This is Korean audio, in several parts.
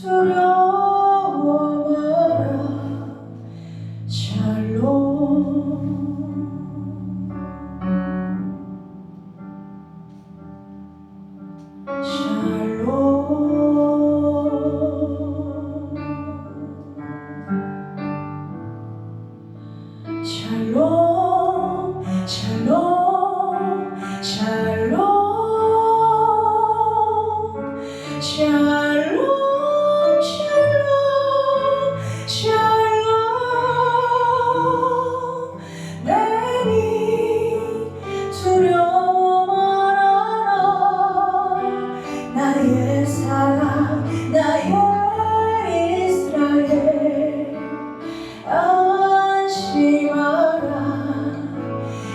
두려워 마라 샬롬 샬롬 샬롬 샬롬 샬롬 샬롬 샬롬 내니 두려워 말아라 나의 사랑 나의 이스라엘 안심하라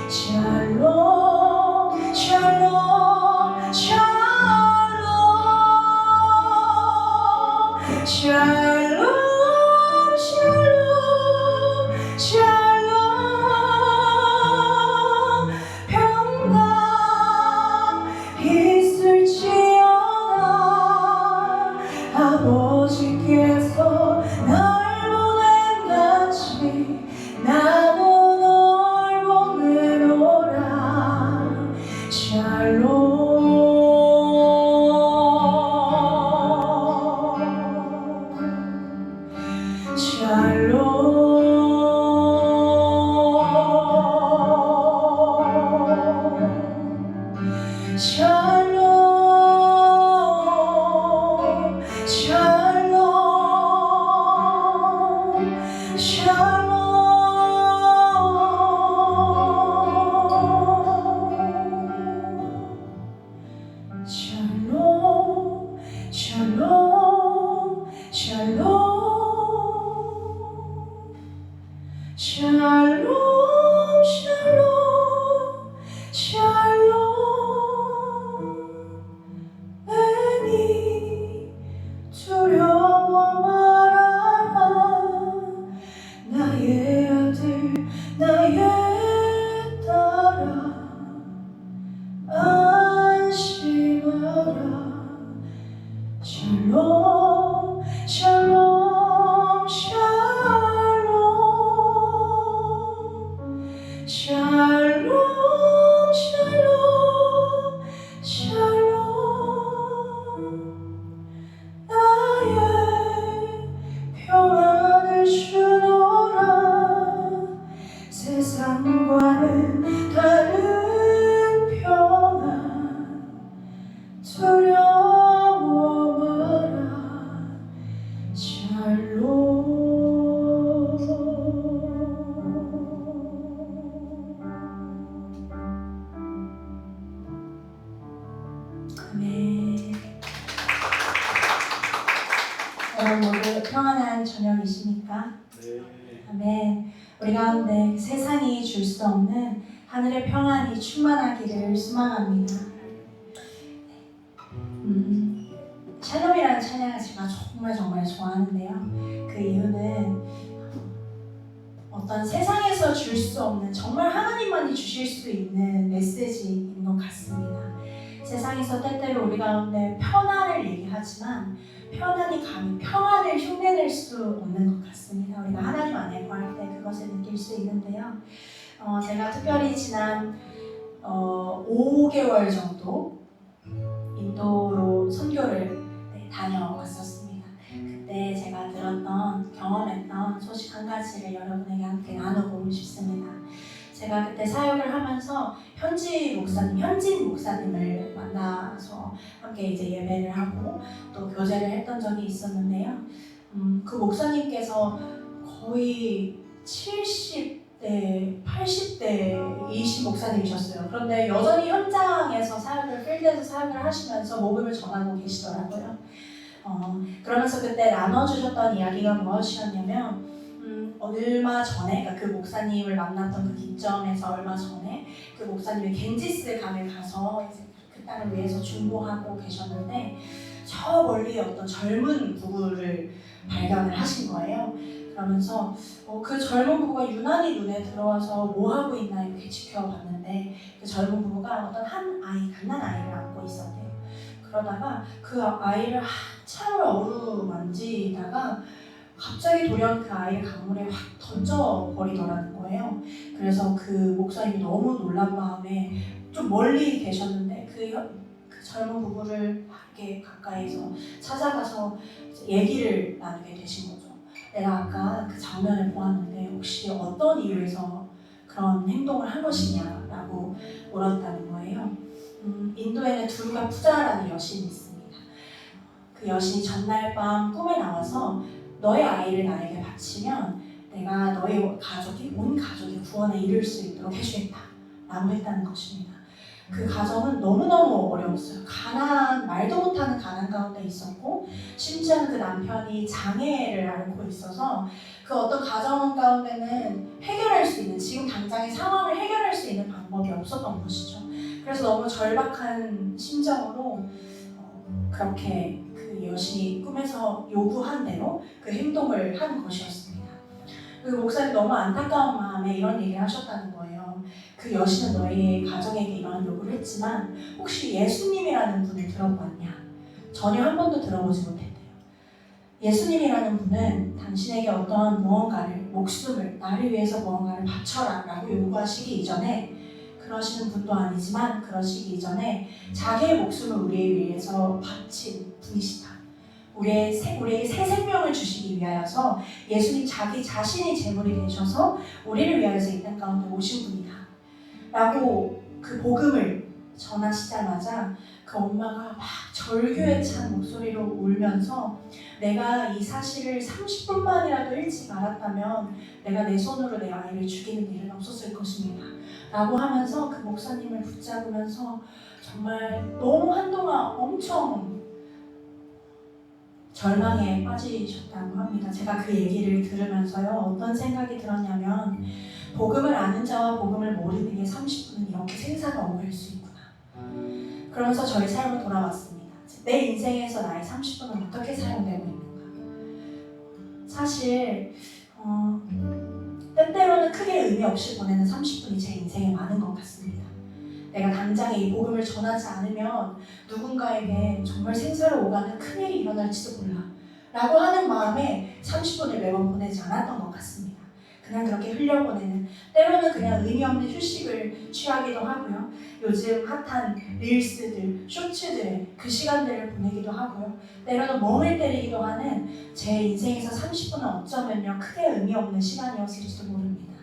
샬롬 샬롬 샬롬 샬롬 샬롬 샬롬 평강 있을지어다 아버지께서 날 보낸같이 나도 널 보내노라 샬롬 샬롬 샬롬 샬롬 샬롬 샬롬 샬롬 샬롬 샬롬 내니 두려워 말아라 나의 아들 나의 딸아 안심하라 샬롬 샬롬 샬롬 샬롬 샬롬 샬롬 나의 평안을 주노라 세상과는 다른 평안 두려워 마라 샬롬 아멘. 여러분 모두 평안한 저녁이십니까? 네. 아멘. 우리 가운데 세상이 줄 수 없는 하늘의 평안이 충만하기를 소망합니다. 샬롬이라는 찬양을 제가 정말 좋아하는데요. 그 이유는 어떤 세상에서 줄 수 없는 정말 하나님만이 주실 수 있는 메시지인 것 같습니다. 세상에서 때때로 우리 가운데 편안을 얘기하지만 편안이 감히 평안을 흉내낼 수 없는 것 같습니다. 우리가 하나님 안에 거할 때 그것을 느낄 수 있는데요. 제가 특별히 지난 5개월 정도 인도로 선교를 다녀왔었습니다. 그때 제가 들었던 경험했던 소식 한 가지를 여러분에게 함께 나누고 싶습니다. 제가 그때 사역을 하면서 현진 목사님을 만나서 함께 이제 예배를 하고 또 교제를 했던 적이 있었는데요. 그 목사님께서 거의 70대, 80대 이신 목사님이셨어요. 그런데 여전히 현장에서 필드에서 사역을 하시면서 복음을 전하고 계시더라고요. 그러면서 그때 나눠주셨던 이야기가 무엇이었냐면 얼마 전에, 그러니까 그 목사님을 만났던 그 기점에서 얼마 전에 그 목사님이 겐지스 강을 가서 이제 그 땅을 위해서 중보하고 계셨는데 저 멀리 어떤 젊은 부부를 발견을 하신 거예요. 그러면서 그 젊은 부부가 유난히 눈에 들어와서 뭐 하고 있나 이렇게 지켜봤는데 그 젊은 부부가 어떤 갓난 아이를 안고 있었대요. 그러다가 그 아이를 한참을 어루만지고 기다리다가 갑자기 돌연 그 아이를 강물에 확 던져버리더라는 거예요. 그래서 그 목사님이 너무 놀란 마음에 좀 멀리 계셨는데 그 젊은 부부를 이렇게 가까이서 찾아가서 얘기를 나누게 되신 거죠. 내가 아까 그 장면을 보았는데 혹시 어떤 이유에서 그런 행동을 한 것이냐라고 물었다는 거예요. 인도에는 두르가 푸자라는 여신이 있습니다. 그 여신이 전날 밤 꿈에 나와서 너의 아이를 나에게 바치면 내가 너의 온 가족이 구원에 이를 수 있도록 해주겠다 라고 했다는 것입니다. 그 가정은 너무너무 어려웠어요. 말도 못하는 가난 가운데 있었고, 심지어는 그 남편이 장애를 앓고 있어서 그 어떤 가정 가운데는 해결할 수 있는, 지금 당장의 상황을 해결할 수 있는 방법이 없었던 것이죠. 그래서 너무 절박한 심정으로 그렇게 그 여신이 꿈에서 요구한 대로 그 행동을 한 것이었습니다. 그 목사님 너무 안타까운 마음에 이런 얘기를 하셨다는 거예요. 그 여신은 너희 가정에게 이런 요구를 했지만 혹시 예수님이라는 분을 들어봤냐? 전혀 한 번도 들어보지 못했대요. 예수님이라는 분은 당신에게 어떤 목숨을 나를 위해서 무언가를 바쳐라 라고 요구하시기 이전에, 그러시는 분도 아니지만 그러시기 이전에 자기의 목숨을 우리에 위해서 바친 분이시다. 우리에게 새 생명을 주시기 위하여서 예수님 자기 자신이 제물이 되셔서 우리를 위하여서 이 땅 가운데 오신 분이다 라고 그 복음을 전하시자마자 그 엄마가 막 절규에 찬 목소리로 울면서 내가 이 사실을 30분만이라도 일찍 알았다면 내가 내 손으로 내 아이를 죽이는 일은 없었을 것입니다 라고 하면서 그 목사님을 붙잡으면서 정말 너무 한동안 엄청 절망에 빠지셨다고 합니다. 제가 그 얘기를 들으면서요, 어떤 생각이 들었냐면 복음을 아는 자와 복음을 모르는 게 30분은 이렇게 생사가 오갈 수 있구나. 그러면서 저희 삶을 돌아봤습니다. 내 인생에서 나의 30분은 어떻게 사용되고 있는가. 사실 때때로는 크게 의미 없이 보내는 30분이 제 인생에 많은 것 같습니다. 내가 당장에 이 복음을 전하지 않으면 누군가에게 정말 생사를 오가는 큰일이 일어날지도 몰라 라고 하는 마음에 30분을 매번 보내지 않았던 것 같습니다. 그냥 그렇게 흘려보내는, 때로는 그냥 의미 없는 휴식을 취하기도 하고요. 요즘 핫한 릴스들, 쇼츠들 그 시간들을 보내기도 하고요. 때로는 멍을 때리기도 하는 제 인생에서 30분은 어쩌면요 크게 의미 없는 시간이었을지도 모릅니다.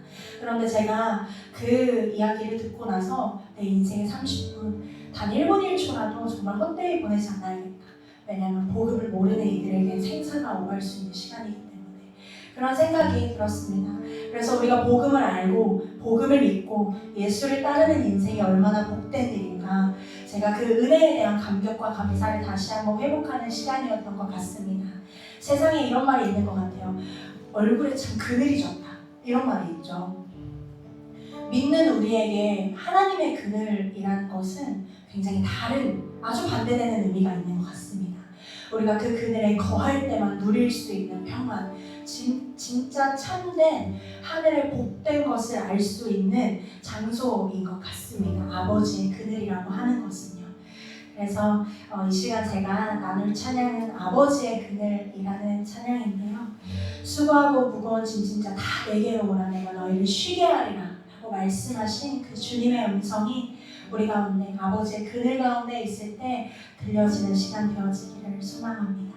그런데 제가 그 이야기를 듣고 나서 내 인생의 30분 단 1분 1초라도 정말 헛되이 보내지 않아야겠다. 왜냐하면 복음을 모르는 이들에게 생사가 오갈 수 있는 시간이기 때문에 그런 생각이 들었습니다. 그래서 우리가 복음을 알고 복음을 믿고 예수를 따르는 인생이 얼마나 복된 일인가, 제가 그 은혜에 대한 감격과 감사를 다시 한번 회복하는 시간이었던 것 같습니다. 세상에 이런 말이 있는 것 같아요. 얼굴에 참 그늘이 졌다, 이런 말이 있죠. 믿는 우리에게 하나님의 그늘이라는 것은 굉장히 다른, 아주 반대되는 의미가 있는 것 같습니다. 우리가 그 그늘에 거할 때만 누릴 수 있는 평안, 진짜 참된 하늘의 복된 것을 알 수 있는 장소인 것 같습니다. 아버지의 그늘이라고 하는 것은요. 그래서 이 시간 제가 나눌 찬양은 아버지의 그늘이라는 찬양인데요. 수고하고 무거운 짐진 자 다 내게로 오라, 내가 너희를 쉬게 하리라 라고 말씀하신 그 주님의 음성이 우리 가운데, 아버지의 그늘 가운데 있을 때 들려지는 시간 되어지기를 소망합니다.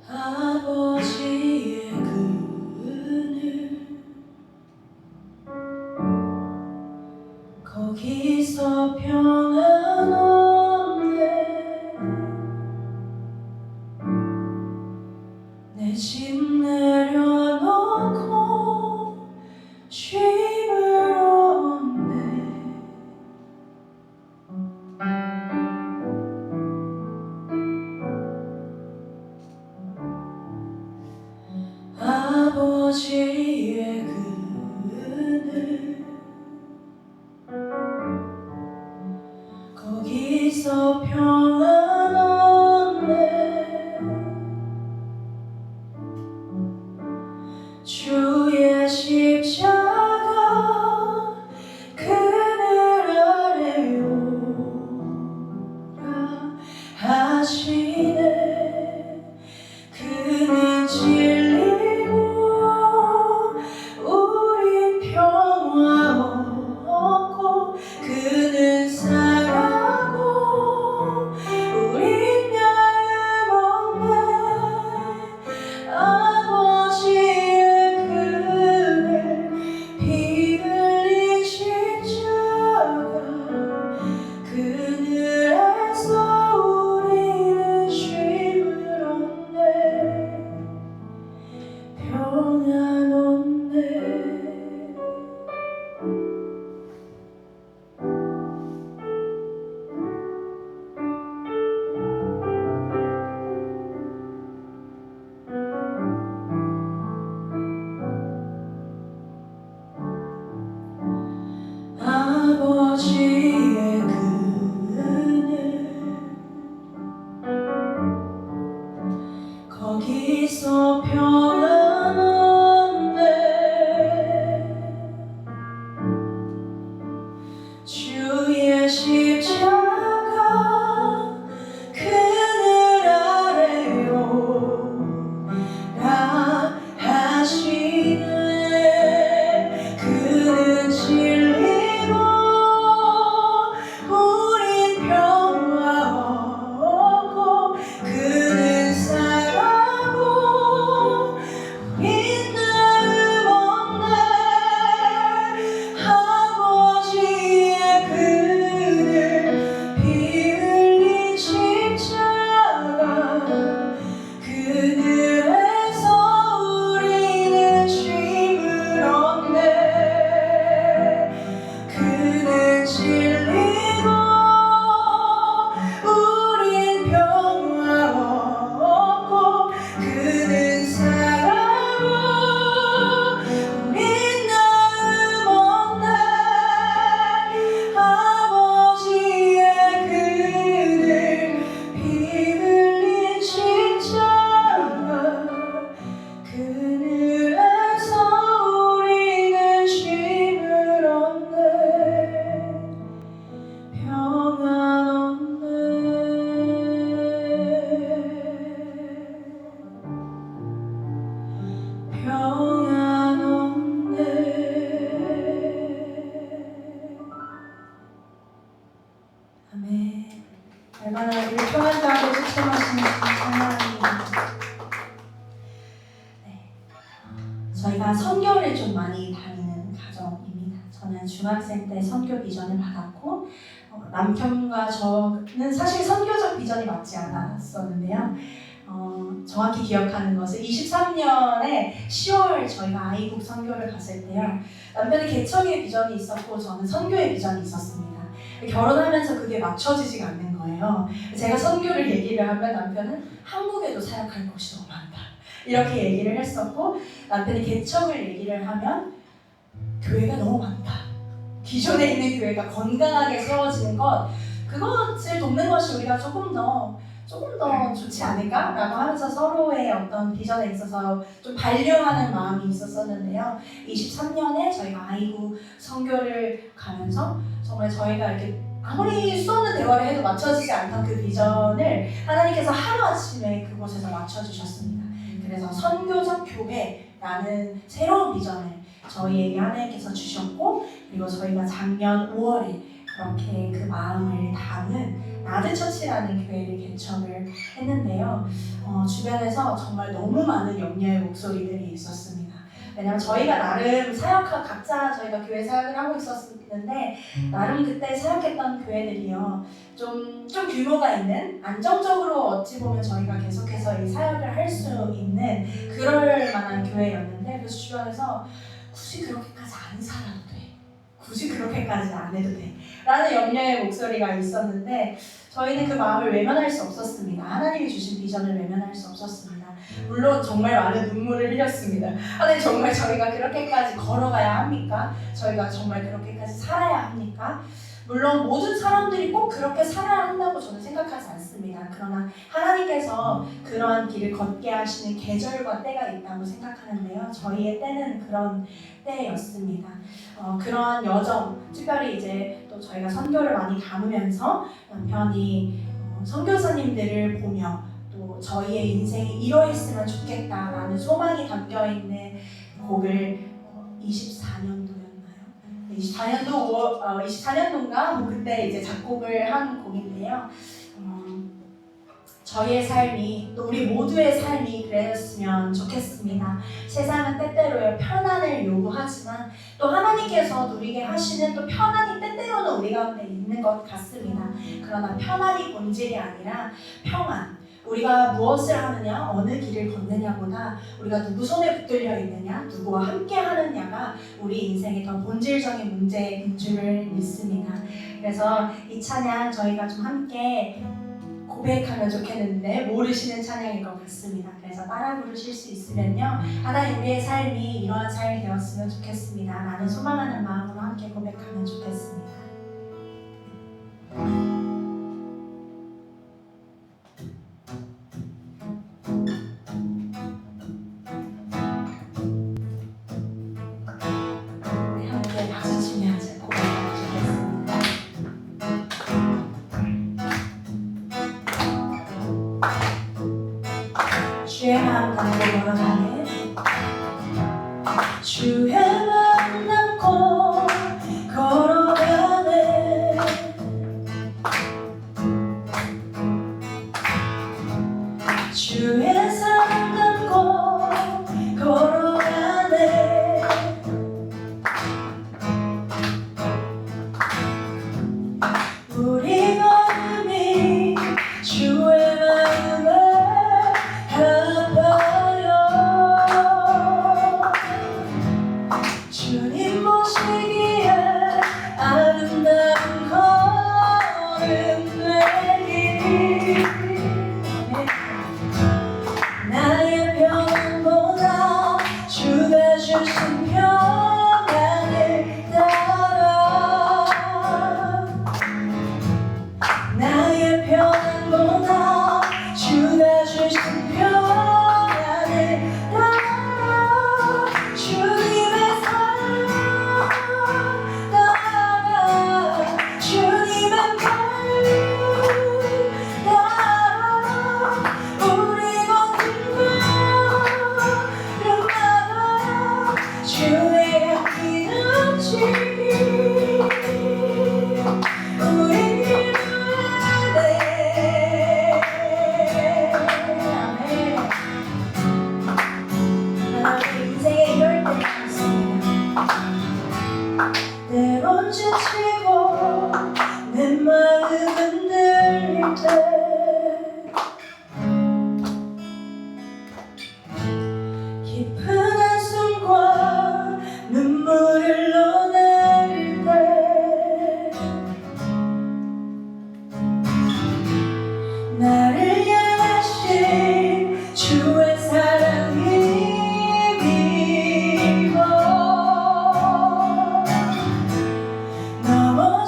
아버지의 그늘, 거기서 평안 얻네. 내 짐 내려놓고 쉼을 거기서 평안 얻네. 주의 십자가 그늘 아래 오라 하시네. 그는 진리고 우린 평화 얻고, 그는 사랑하고 우린 나음 없네. 아버지의 그늘 피 흘린 십자가 그늘에서 우리는 쉼을 얻네. 평안 얻네. 아버지의 그늘 거기서 평안 얻네. 주의 십자가 그늘 아래 오라 하시네. 그는 진리고 우린 평화 얻고, 그는 사랑하고 우린 나음 없네. 아버지의 그늘 피 흘린 십자가 그늘에서 우리는 쉼을 얻네. 그는 진리고 우린 평화 얻고, 그는 사랑하고 우린 나음 없네. 아버지의 그늘 피 흘린 십자가 그늘에서 우리는 쉼을 얻네. 평안 얻네. 평안 얻네. 아멘. 얼마나 우리 평안하고 추천하시는 하나님. 네. 저희가 선교를 좀 많이 다니는 가정입니다. 저는 중학생 때 선교 비전을 받았고, 남편과 저는 사실 선교적 비전이 맞지 않았었는데요. 정확히 기억하는 것은 23년에 10월 저희가 아이국 선교를 갔을 때요. 남편이 개척의 비전이 있었고 저는 선교의 비전이 있었습니다. 결혼하면서 그게 맞춰지지가 않는 거예요. 제가 선교를 얘기를 하면 남편은 한국에도 사역할 곳이 너무 많다 이렇게 얘기를 했었고, 남편이 개척을 얘기를 하면 교회가 너무 많다. 기존에 있는 교회가 건강하게 세워지는 것, 그것을 돕는 것이 우리가 조금 더 좋지 않을까라고 하면서 서로의 어떤 비전에 있어서 좀 반려하는 마음이 있었었는데요. 23년에 저희가 아이고 선교를 가면서 정말 저희가 이렇게 아무리 수없는 대화를 해도 맞춰지지 않던 그 비전을 하나님께서 하루아침에 그곳에서 맞춰주셨습니다. 그래서 선교적 교회라는 새로운 비전을 저희에게 하나님께서 주셨고, 그리고 저희가 작년 5월에 그렇게 그 마음을 담은 나드처치라는 교회를 개척을 했는데요. 주변에서 정말 너무 많은 염려의 목소리들이 있었습니다. 왜냐면 저희가 나름 각자 저희가 교회 사역을 하고 있었는데, 나름 그때 사역했던 교회들이요, 좀 규모가 있는, 안정적으로 어찌 보면 저희가 계속해서 이 사역을 할 수 있는 그럴 만한 교회였는데, 그래서 주변에서 굳이 그렇게까지 안 살아도 돼, 굳이 그렇게까지 안 해도 돼 라는 염려의 목소리가 있었는데, 저희는 그 마음을 외면할 수 없었습니다. 하나님이 주신 비전을 외면할 수 없었습니다. 물론 정말 많은 눈물을 흘렸습니다. 하나님, 정말 저희가 그렇게까지 걸어가야 합니까? 저희가 정말 그렇게까지 살아야 합니까? 물론 모든 사람들이 꼭 그렇게 살아야 한다고 저는 생각하지 않습니다. 그러나 하나님께서 그러한 길을 걷게 하시는 계절과 때가 있다고 생각하는데요. 저희의 때는 그런 때였습니다. 그러한 여정, 특별히 이제 또 저희가 선교를 많이 담으면서 남편이 선교사님들을 보며 또 저희의 인생이 이러했으면 좋겠다라는 소망이 담겨있는 곡을 24년도였나요? 24년도인가? 그때 이제 작곡을 한 곡인데요. 저희의 삶이, 또 우리 모두의 삶이 그랬으면 좋겠습니다. 세상은 때때로 편안을 요구하지만 또 하나님께서 누리게 하시는 또 편안이 때때로는 우리 가운데 있는 것 같습니다. 그러나 편안이 본질이 아니라 평안, 우리가 무엇을 하느냐, 어느 길을 걷느냐보다 우리가 누구 손에 붙들려 있느냐, 누구와 함께 하느냐가 우리 인생의 더 본질적인 문제인 줄을 믿습니다. 그래서 이 찬양 저희가 좀 함께 고백하면 좋겠는데 모르시는 찬양일 것 같습니다. 그래서 따라 부르실 수 있으면요, 하나님 우리의 삶이 이러한 삶이 되었으면 좋겠습니다 라는 소망하는 마음으로 함께 고백하면 좋겠습니다. 함께 박수 치면서 고백하면 좋겠습니다. 주의 마음 담고 걸어가네. 주의 마음 담고 걸어가네. 주의 사랑 담고 걸어가네. 우리 걸음이 주의 마음을 주님 모시기에 아름다운 걸음 되기. 나의 평안보다 주가 주신 평안을 따라. 나의 평안보다 주가 주신 평안을 따라. 주님의 사랑 따라. 주님의 마음 따라. 우리 걷는 걸음마다 주의 향기 넘치기. 우리 때론 지치고 내 마음 흔들릴 때, 깊은 한숨과 눈물을 흘릴 때, 나를 향하신 주의 사랑이 넘어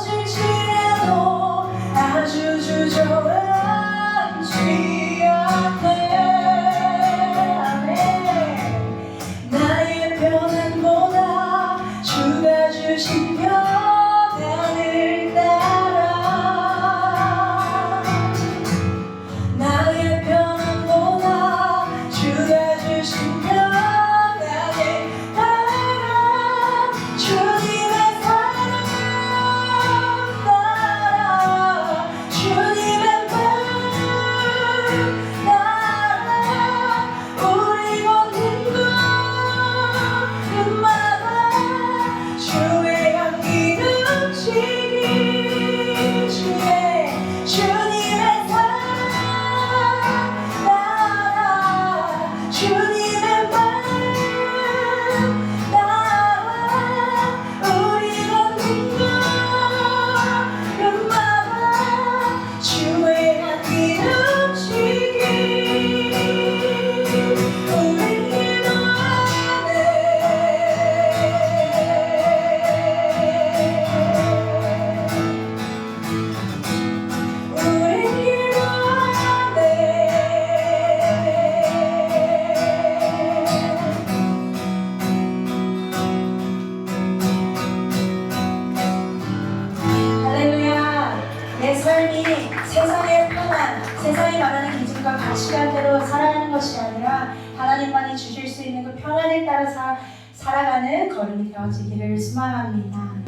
기준과 가치관대로 살아가는 것이 아니라 하나님만이 주실 수 있는 그 평안을 따라 살아가는 걸음이 되어지기를 소망합니다.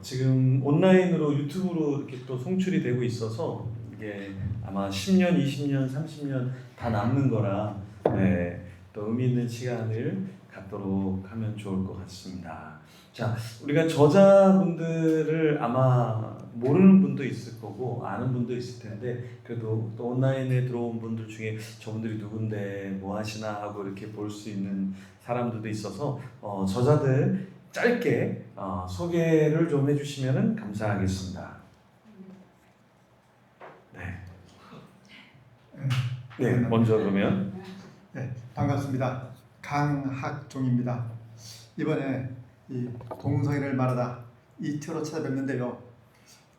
지금 온라인으로 유튜브로 이렇게 또 송출이 되고 있어서 이게 아마 10년, 20년, 30년 다 남는 거라 또 의미 있는 시간을 갖도록 하면 좋을 것 같습니다. 자, 우리가 저자분들을 아마 모르는 분도 있을 거고 아는 분도 있을 텐데 그래도 또 온라인에 들어온 분들 중에 저분들이 누군데 뭐 하시나 하고 이렇게 볼 수 있는 사람들도 있어서 저자들 짧게 소개를 좀 해주시면 감사하겠습니다. 네, 먼저 그러면 반갑습니다. 강학종입니다. 이번에 이 동성애를 말하다 이 책으로 찾아뵙는데요.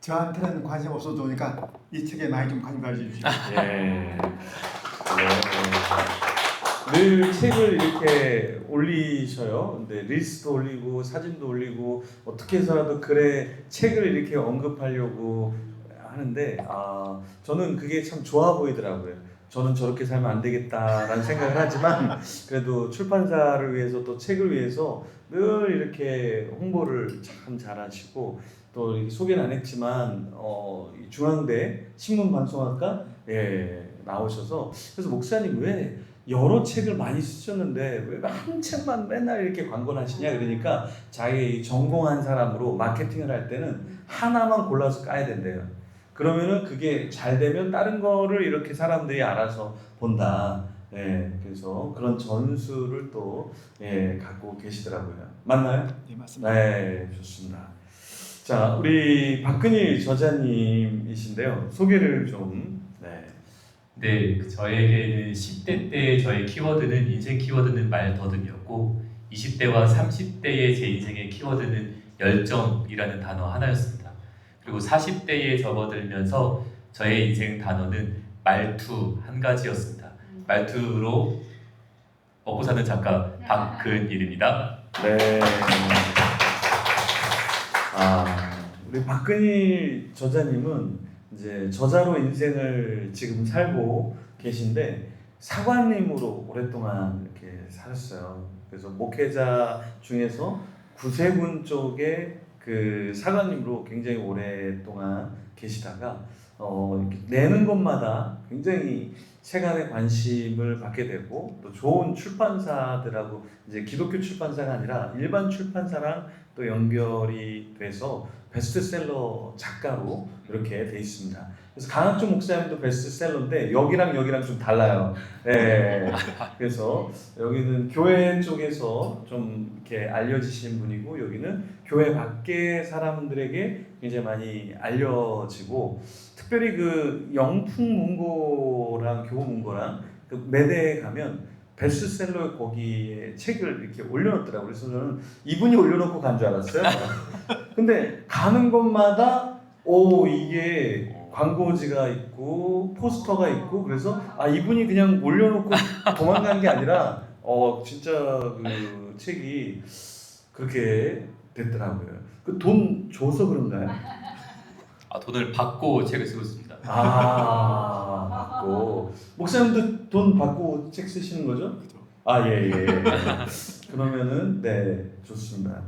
저한테는 관심 없어 좋으니까 이 책에 많이 좀 관심 가져주십시오. 늘 책을 이렇게 올리셔요. 근데 릴스도 올리고 사진도 올리고 어떻게 해서라도 글에 책을 이렇게 언급하려고 하는데 저는 그게 참 좋아 보이더라고요. 저는 저렇게 살면 안 되겠다라는 생각을 하지만 그래도 출판사를 위해서 또 책을 위해서 늘 이렇게 홍보를 참 잘하시고 또 이렇게 소개는 안 했지만 중앙대 신문방송학과 나오셔서 그래서 목사님 왜 여러 책을 많이 쓰셨는데 왜 한 책만 맨날 이렇게 광고를 하시냐 그러니까 자기 전공한 사람으로 마케팅을 할 때는 하나만 골라서 까야 된대요. 그러면은 그게 잘 되면 다른 거를 이렇게 사람들이 알아서 본다. 그래서 그런 전술을 또 갖고 계시더라고요. 맞나요? 네, 맞습니다. 네, 좋습니다. 자, 우리 박근일 저자님이신데요. 소개를 좀. 네, 저에게는 10대 때의 저의 키워드는 인생 키워드는 말더듬이었고 20대와 30대의 제 인생의 키워드는 열정이라는 단어 하나였습니다. 그리고 40대에 접어들면서 저의 인생 단어는 말투 한 가지였습니다. 말투로 먹고 사는 작가 박근일입니다. 네. 우리 박근일 저자님은 이제 저자로 인생을 지금 살고 계신데 사관님으로 오랫동안 이렇게 살았어요. 그래서 목회자 중에서 구세군 쪽에 그 사관님으로 굉장히 오랫동안 계시다가 이렇게 내는 것마다 굉장히 세간의 관심을 받게 되고 또 좋은 출판사들하고 이제 기독교 출판사가 아니라 일반 출판사랑 또 연결이 돼서 베스트셀러 작가로 이렇게 돼 있습니다. 그래서 강학종 목사님도 베스트셀러인데 여기랑 좀 달라요. 그래서 여기는 교회 쪽에서 좀 이렇게 알려지신 분이고 여기는 교회 밖의 사람들에게 굉장히 많이 알려지고 특별히 그 영풍문고랑 교문고랑 그 매대에 가면 베스트셀러 거기에 책을 이렇게 올려놓더라고요. 그래서 저는 이분이 올려놓고 간 줄 알았어요. 근데 가는 곳마다 이게 광고지가 있고 포스터가 있고 그래서 이분이 그냥 올려놓고 도망간 게 아니라 진짜 그 책이 그렇게 됐더라고요. 그 돈 줘서 그런가요? 돈을 받고 책을 쓰고 있습니다. 받고 목사님도 돈 받고 책 쓰시는 거죠? 예. 그러면은 좋습니다.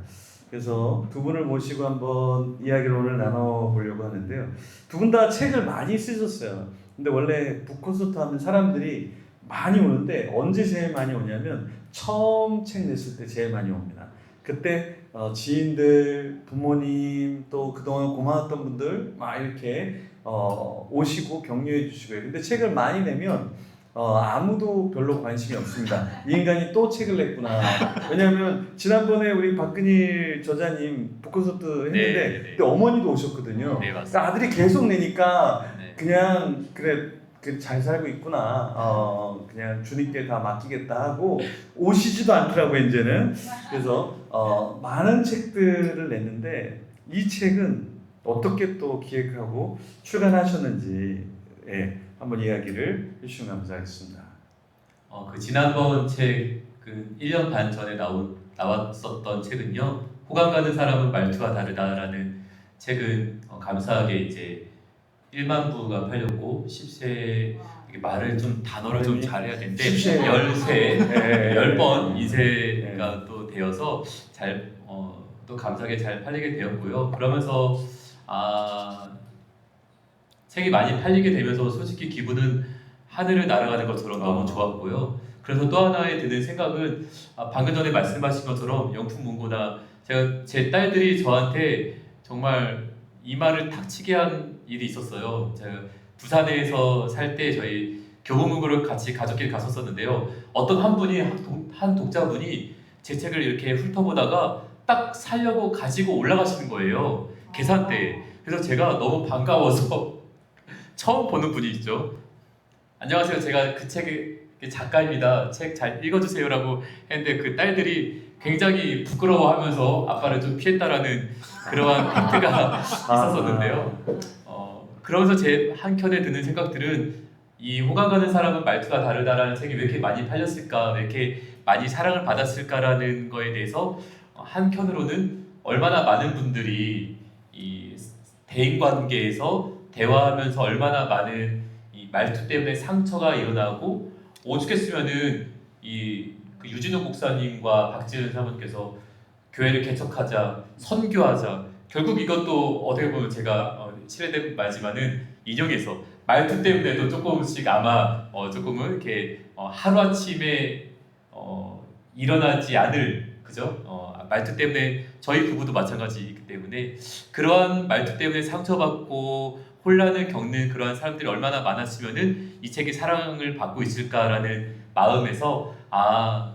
그래서 두 분을 모시고 한번 이야기를 오늘 나눠보려고 하는데요. 두 분 다 책을 많이 쓰셨어요. 근데 원래 북콘서트 하면 사람들이 많이 오는데 언제 제일 많이 오냐면 처음 책 냈을 때 제일 많이 옵니다. 그때 지인들, 부모님 또 그동안 고마웠던 분들 막 이렇게 오시고 격려해 주시고요. 근데 책을 많이 내면 아무도 별로 관심이 없습니다. 이 인간이 또 책을 냈구나. 왜냐하면 지난번에 우리 박근일 저자님 북콘서트 했는데 그때 어머니도 오셨거든요. 네, 맞습니다. 그러니까 아들이 계속 내니까 그냥 그래 잘 살고 있구나. 그냥 주님께 다 맡기겠다 하고 오시지도 않더라고요 이제는. 그래서 많은 책들을 냈는데 이 책은 어떻게 또 기획하고 출간하셨는지 한번 이야기를 해주시면 감사하겠습니다. 그 지난번 책 그 1년 반 전에 나왔었던 책은요. 호감 가는 사람은 말투가 다르다라는 책은 감사하게 이제 1만 부가 팔렸고 10세 이게 말을 좀 단어를 좀 잘해야 되는데 십세. 13, 예. 10번 인쇄가 또 되어서 잘 또 감사하게 잘 팔리게 되었고요. 그러면서 책이 많이 팔리게 되면서 솔직히 기분은 하늘을 날아가는 것처럼 너무 좋았고요. 그래서 또 하나의 드는 생각은 방금 전에 말씀하신 것처럼 영품 문고나 제 딸들이 저한테 정말 이 말을 탁치게 한 일이 있었어요. 제가 부산에서 살 때 저희 교보문고를 같이 가족끼리 갔었었는데요. 어떤 한 분이 한 독자분이 제 책을 이렇게 훑어보다가 딱 사려고 가지고 올라가시는 거예요. 계산대에. 그래서 제가 너무 반가워서 처음 보는 분이죠. 안녕하세요. 제가 그 책의 작가입니다. 책 잘 읽어주세요라고 했는데 그 딸들이 굉장히 부끄러워하면서 아빠를 좀 피했다라는 그러한 팩트가 있었었는데요. 그러면서 제 한켠에 드는 생각들은 이 호감 가는 사람은 말투가 다르다라는 책이 왜 이렇게 많이 팔렸을까, 왜 이렇게 많이 사랑을 받았을까라는 거에 대해서 한편으로는 얼마나 많은 분들이 이 대인 관계에서 대화하면서 얼마나 많은 이 말투 때문에 상처가 일어나고 오죽했으면은 그 유진욱 목사님과 박지은 사모님께서 교회를 개척하자, 선교하자. 결국 이것도 어떻게 보면 제가 실례된 말지만은 인용해서 말투 때문에도 조금씩 아마 조금은 이렇게 하루아침에 일어나지 않을 그죠? 말투 때문에 저희 부부도 마찬가지이기 때문에 그러한 말투 때문에 상처받고 혼란을 겪는 그러한 사람들이 얼마나 많았으면은 이 책이 사랑을 받고 있을까라는 마음에서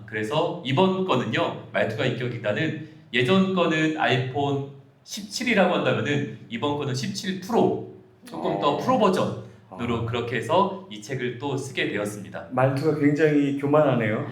그래서 이번 거는요 말투가 인격이다는 예전 거는 아이폰 17이라고 한다면은 이번 거는 17 프로 조금 더 프로 버전으로 그렇게 해서 이 책을 또 쓰게 되었습니다. 말투가 굉장히 교만하네요.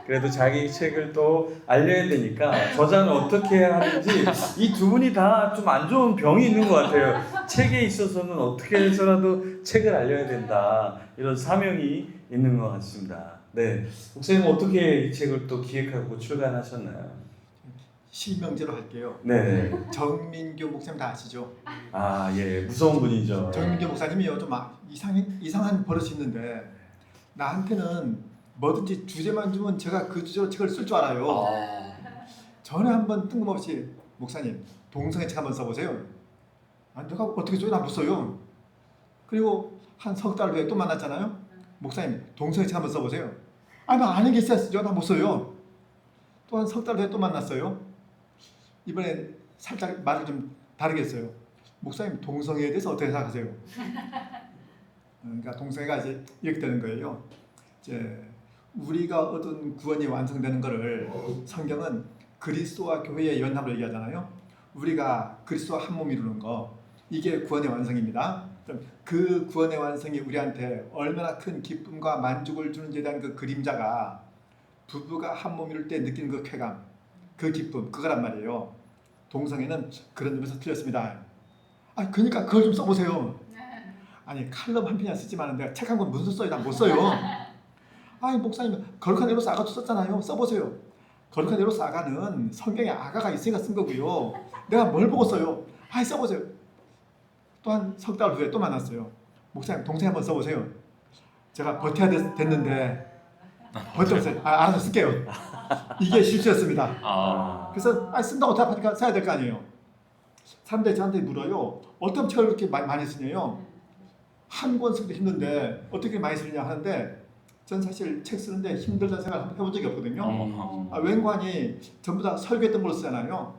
그래도 자기 책을 또 알려야 되니까 저자는 어떻게 해야 하는지 이 두 분이 다 좀 안 좋은 병이 있는 것 같아요. 책에 있어서는 어떻게 해서라도 책을 알려야 된다 이런 사명이 있는 것 같습니다. 네, 목사님 어떻게 이 책을 또 기획하고 출간하셨나요? 실명제로 할게요. 네. 정민교 목사님 다 아시죠? 예, 무서운 분이죠. 정민교 목사님이요 좀 이상한 버릇이 있는데 나한테는 뭐든지 주제만 주면 제가 그 주제로 책을 쓸 줄 알아요. 전에 한번 뜬금없이 목사님 동성애 책 한번 써보세요. 내가 어떻게 써요? 나 못 써요. 그리고 한 석 달 후에 또 만났잖아요. 목사님 동성애 책 한번 써보세요. 나 아는 게 있어야 쓰죠. 나 못 써요. 또 한 석 달 후에 또 만났어요. 이번엔 살짝 말을 좀 다르게 했어요. 목사님 동성애에 대해서 어떻게 생각하세요? 그러니까 동성애가 이제 이렇게 되는 거예요. 이제 우리가 얻은 구원이 완성되는 것을 성경은 그리스도와 교회의 연합을 얘기하잖아요. 우리가 그리스도와 한 몸 이루는 거 이게 구원의 완성입니다. 그 구원의 완성이 우리한테 얼마나 큰 기쁨과 만족을 주는지에 대한 그 그림자가 부부가 한 몸 이룰 때 느끼는 그 쾌감, 그 기쁨, 그거란 말이에요. 동성애는 그런 점에서 틀렸습니다. 그러니까 그걸 좀 써보세요. 칼럼 한 편이나 쓰지만 내가 책 한 권 무슨 써요? 나 못 써요. 목사님 거룩한 대로 싸가도 썼잖아요. 써보세요. 거룩한 대로 싸가는 성경에 아가가 있으니까 쓴 거고요. 내가 뭘 보고 써요? 써보세요. 또 한 석 달 후에 또 만났어요. 목사님 동생 한번 써보세요. 제가 버텨야 됐는데 버텼어요. 알아서 쓸게요. 이게 실수였습니다. 그래서 쓴다고 답하니까 써야 될 거 아니에요. 사람들이 저한테 물어요. 어떤 책을 그렇게 많이 쓰냐요. 한 권 쓰기도 힘든데 어떻게 많이 쓰느냐 하는데 전 사실 책 쓰는데 힘들다는 생각을 한번 해본 적이 없거든요. 웬관이 전부 다 설교했던 걸로 쓰잖아요.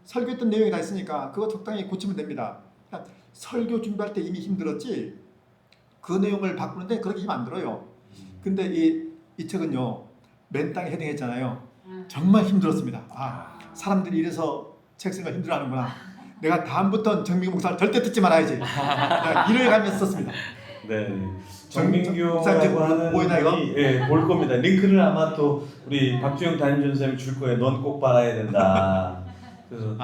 설교했던 내용이 다 있으니까 그거 적당히 고치면 됩니다. 그러니까 설교 준비할 때 이미 힘들었지 그 내용을 바꾸는데 그렇게 힘 안 들어요. 근데 이 책은요 맨 땅에 헤딩했잖아요. 정말 힘들었습니다. 사람들이 이래서 책 쓰는 걸 힘들어하는구나. 내가 다음부터는 정민교 목사를 절대 듣지 말아야지. 이를 가면서 썼습니다. 네. 정민교라고 목사님 하는 보이나요? 분이 볼 겁니다. 링크를 아마 또 우리 박주영 담임전사님 줄 거예요. 넌 꼭 봐야 된다. 그래서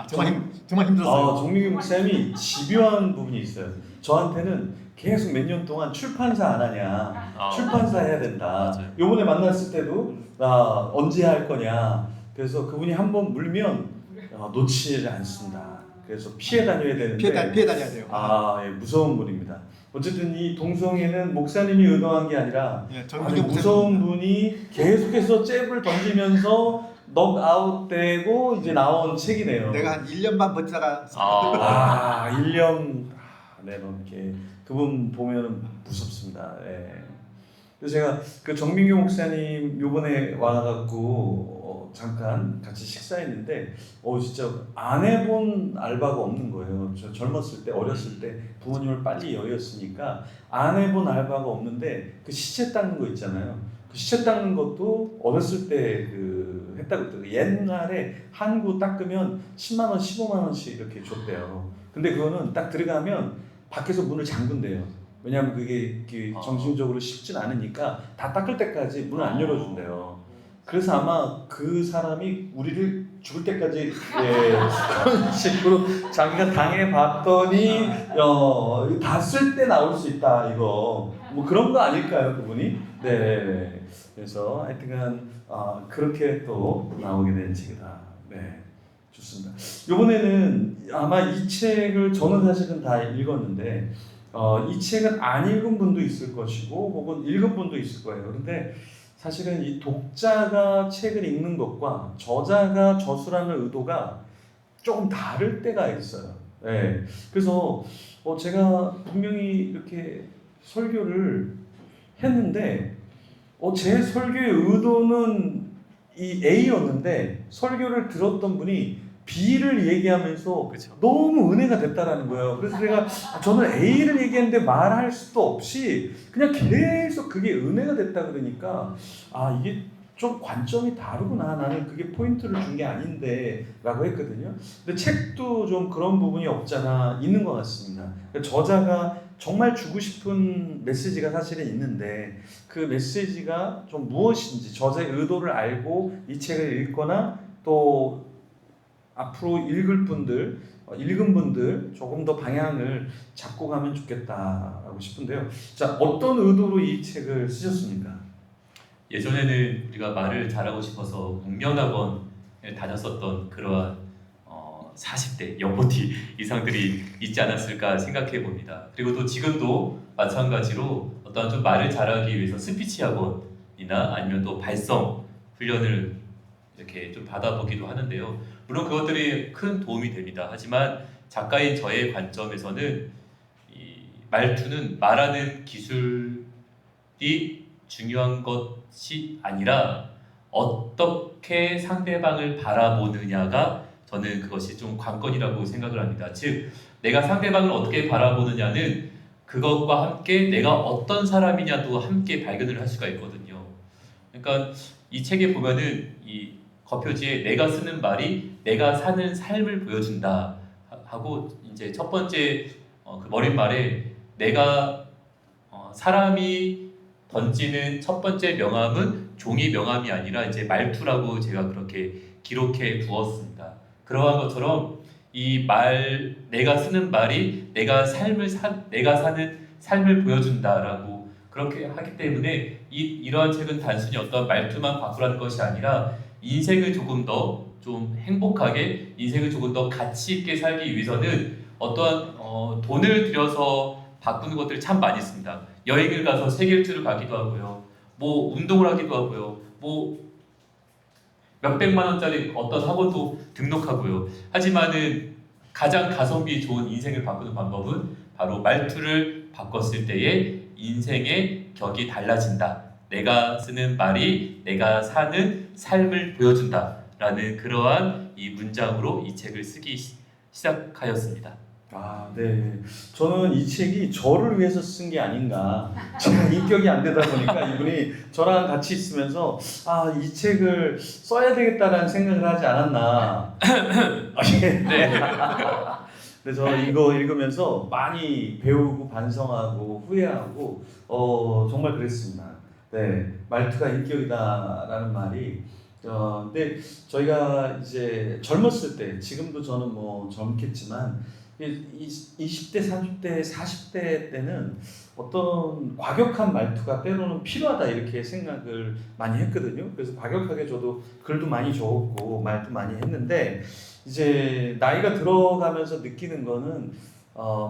정말 힘들었어요. 정민교 목사님이 집요한 부분이 있어요. 저한테는 계속 몇 년 동안 출판사 안 하냐, 출판사 해야 된다. 요번에 만났을 때도 언제 할 거냐. 그래서 그분이 한번 물면 놓치지 않습니다. 그래서 피해 다녀야 되는데 피해 다녀야 돼요. 예, 무서운 분입니다. 어쨌든 이 동성애는 목사님이 의도한 게 아니라 예, 아주 정민경 무서운 목사님입니다. 분이 계속해서 잽을 던지면서 넉아웃되고 이제 나온 책이네요. 내가 한 1년 반 버티다가 1년 네, 넘게 그분 보면 무섭습니다. 예. 그래서 제가 그 정민교 목사님 요번에 와갖고 잠깐 같이 식사했는데 진짜 안 해본 알바가 없는 거예요. 저 젊었을 때 어렸을 때 부모님을 빨리 여의었으니까 안 해본 알바가 없는데 그 시체 닦는 거 있잖아요. 그 시체 닦는 것도 어렸을 때 그 했다고 그랬더니 옛날에 한 구 닦으면 10만 원, 15만 원씩 이렇게 줬대요. 근데 그거는 딱 들어가면 밖에서 문을 잠근대요. 왜냐하면 그게 정신적으로 쉽진 않으니까 다 닦을 때까지 문을 안 열어준대요. 그래서 아마 그 사람이 우리를 죽을 때까지 그런 식으로 자기가 당해봤더니 봤을 때 나올 수 있다 이거 뭐 그런 거 아닐까요 그분이? 네. 그래서 하여튼간 그렇게 또 나오게 된 책이다. 네. 좋습니다. 이번에는 아마 이 책을 저는 사실은 다 읽었는데 이 책은 안 읽은 분도 있을 것이고 혹은 읽은 분도 있을 거예요. 그런데 사실은 이 독자가 책을 읽는 것과 저자가 저술하는 의도가 조금 다를 때가 있어요. 네. 그래서 제가 분명히 이렇게 설교를 했는데 제 설교의 의도는 이 A였는데 설교를 들었던 분이 B를 얘기하면서 그쵸. 너무 은혜가 됐다라는 거예요. 그래서 제가 저는 A를 얘기했는데 말할 수도 없이 그냥 계속 그게 은혜가 됐다 그러니까 이게 좀 관점이 다르구나. 나는 그게 포인트를 준 게 아닌데 라고 했거든요. 근데 책도 좀 그런 부분이 없잖아 있는 것 같습니다. 저자가 정말 주고 싶은 메시지가 사실은 있는데 그 메시지가 좀 무엇인지 저자의 의도를 알고 이 책을 읽거나 또 앞으로 읽은 분들 조금 더 방향을 잡고 가면 좋겠다라고 싶은데요. 자, 어떤 의도로 이 책을 쓰셨습니까? 예전에는 우리가 말을 잘하고 싶어서 국면학원을 다녔었던 그러한 40대 연보티 이상들이 있지 않았을까 생각해 봅니다. 그리고 또 지금도 마찬가지로 어떤 좀 말을 잘하기 위해서 스피치 학원이나 아니면 또 발성 훈련을 이렇게 좀 받아보기도 하는데요. 물론 그것들이 큰 도움이 됩니다. 하지만 작가인 저의 관점에서는 이 말투는 말하는 기술이 중요한 것이 아니라 어떻게 상대방을 바라보느냐가 저는 그것이 좀 관건이라고 생각을 합니다. 즉 내가 상대방을 어떻게 바라보느냐는 그것과 함께 내가 어떤 사람이냐도 함께 발견을 할 수가 있거든요. 그러니까 이 책에 보면은 이 겉표지에 내가 쓰는 말이 내가 사는 삶을 보여준다 하고 이제 첫 번째 그 머릿말에 내가 사람이 던지는 첫 번째 명함은 종이 명함이 아니라 이제 말투라고 제가 그렇게 기록해 두었습니다. 그러한 것처럼 이 말 내가 쓰는 말이 내가 사는 삶을 보여준다라고 그렇게 하기 때문에 이러한 책은 단순히 어떤 말투만 바꾸라는 것이 아니라 인생을 조금 더 좀 행복하게 인생을 조금 더 가치 있게 살기 위해서는 어떠한 돈을 들여서 바꾸는 것들이 참 많이 있습니다. 여행을 가서 세계 일주를 가기도 하고요. 뭐 운동을 하기도 하고요. 뭐 몇백만 원짜리 어떤 학원도 등록하고요. 하지만은 가장 가성비 좋은 인생을 바꾸는 방법은 바로 말투를 바꿨을 때의 인생의 격이 달라진다. 내가 쓰는 말이 내가 사는 삶을 보여준다라는 그러한 이 문장으로 이 책을 쓰기 시작하였습니다. 네. 저는 이 책이 저를 위해서 쓴 게 아닌가. 제가 인격이 안 되다 보니까 이분이 저랑 같이 있으면서 이 책을 써야 되겠다라는 생각을 하지 않았나. 네. 그래서 이거 읽으면서 많이 배우고 반성하고 후회하고 정말 그랬습니다. 네, 말투가 인격이다라는 말이 근데 저희가 이제 젊었을 때, 지금도 저는 뭐 젊겠지만 20대, 30대, 40대 때는 어떤 과격한 말투가 때로는 필요하다 이렇게 생각을 많이 했거든요. 그래서 과격하게 저도 글도 많이 적었고 말도 많이 했는데 이제 나이가 들어가면서 느끼는 거는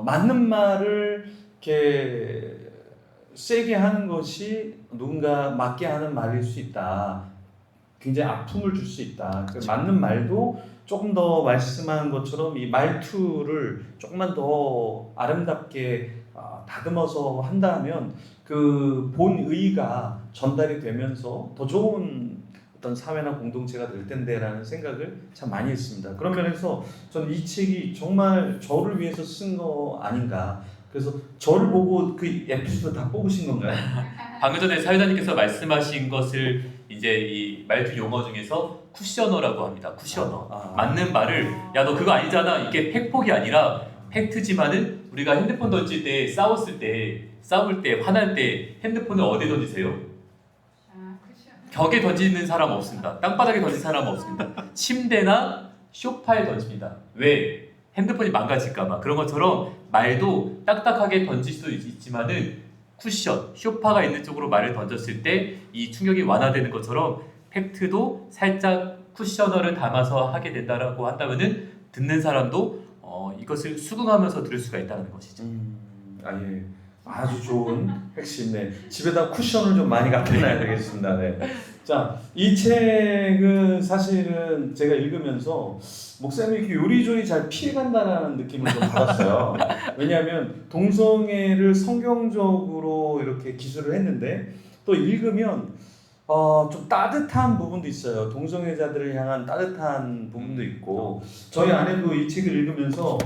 맞는 말을 이렇게 세게 하는 것이 누군가 맞게 하는 말일 수 있다. 굉장히 아픔을 줄 수 있다. 그 맞는 말도 조금 더 말씀한 것처럼 이 말투를 조금만 더 아름답게 다듬어서 한다면 그 본의가 전달이 되면서 더 좋은 어떤 사회나 공동체가 될 텐데라는 생각을 참 많이 했습니다. 그런 면에서 저는 이 책이 정말 저를 위해서 쓴 거 아닌가. 그래서 저를 보고 그 에피소드 다 뽑으신 건가요? 방금 전에 사회자님께서 말씀하신 것을 이제 이 말투 용어 중에서 쿠셔너라고 합니다. 쿠셔너. 맞는 말을 야 너 그거 아니잖아. 이게 팩폭이 아니라 팩트지만은 우리가 핸드폰 던질 때 싸울 때 화날 때 핸드폰을 어디 던지세요? 벽에 던지는 사람 없습니다. 땅바닥에 던지는 사람 없습니다. 침대나 소파에 던집니다. 왜? 핸드폰이 망가질까봐. 그런 것처럼 말도 딱딱하게 던질 수도 있지만은 쿠션, 소파가 있는 쪽으로 말을 던졌을 때 이 충격이 완화되는 것처럼 팩트도 살짝 쿠셔너를 담아서 하게 된다라고 한다면은 듣는 사람도 이것을 수긍하면서 들을 수가 있다는 것이죠. 예. 아주 좋은 핵심. 네. 집에다 쿠션을 좀 많이 갖다 놔야 되겠습니다. 네. 자, 이 책은 사실은 제가 읽으면서 목사님이 이렇게 요리조리 잘 피해간다는 느낌을 좀 받았어요. 왜냐하면 동성애를 성경적으로 이렇게 기술을 했는데 또 읽으면 좀 따뜻한 부분도 있어요. 동성애자들을 향한 따뜻한 부분도 있고 저희 아내도 이 책을 읽으면서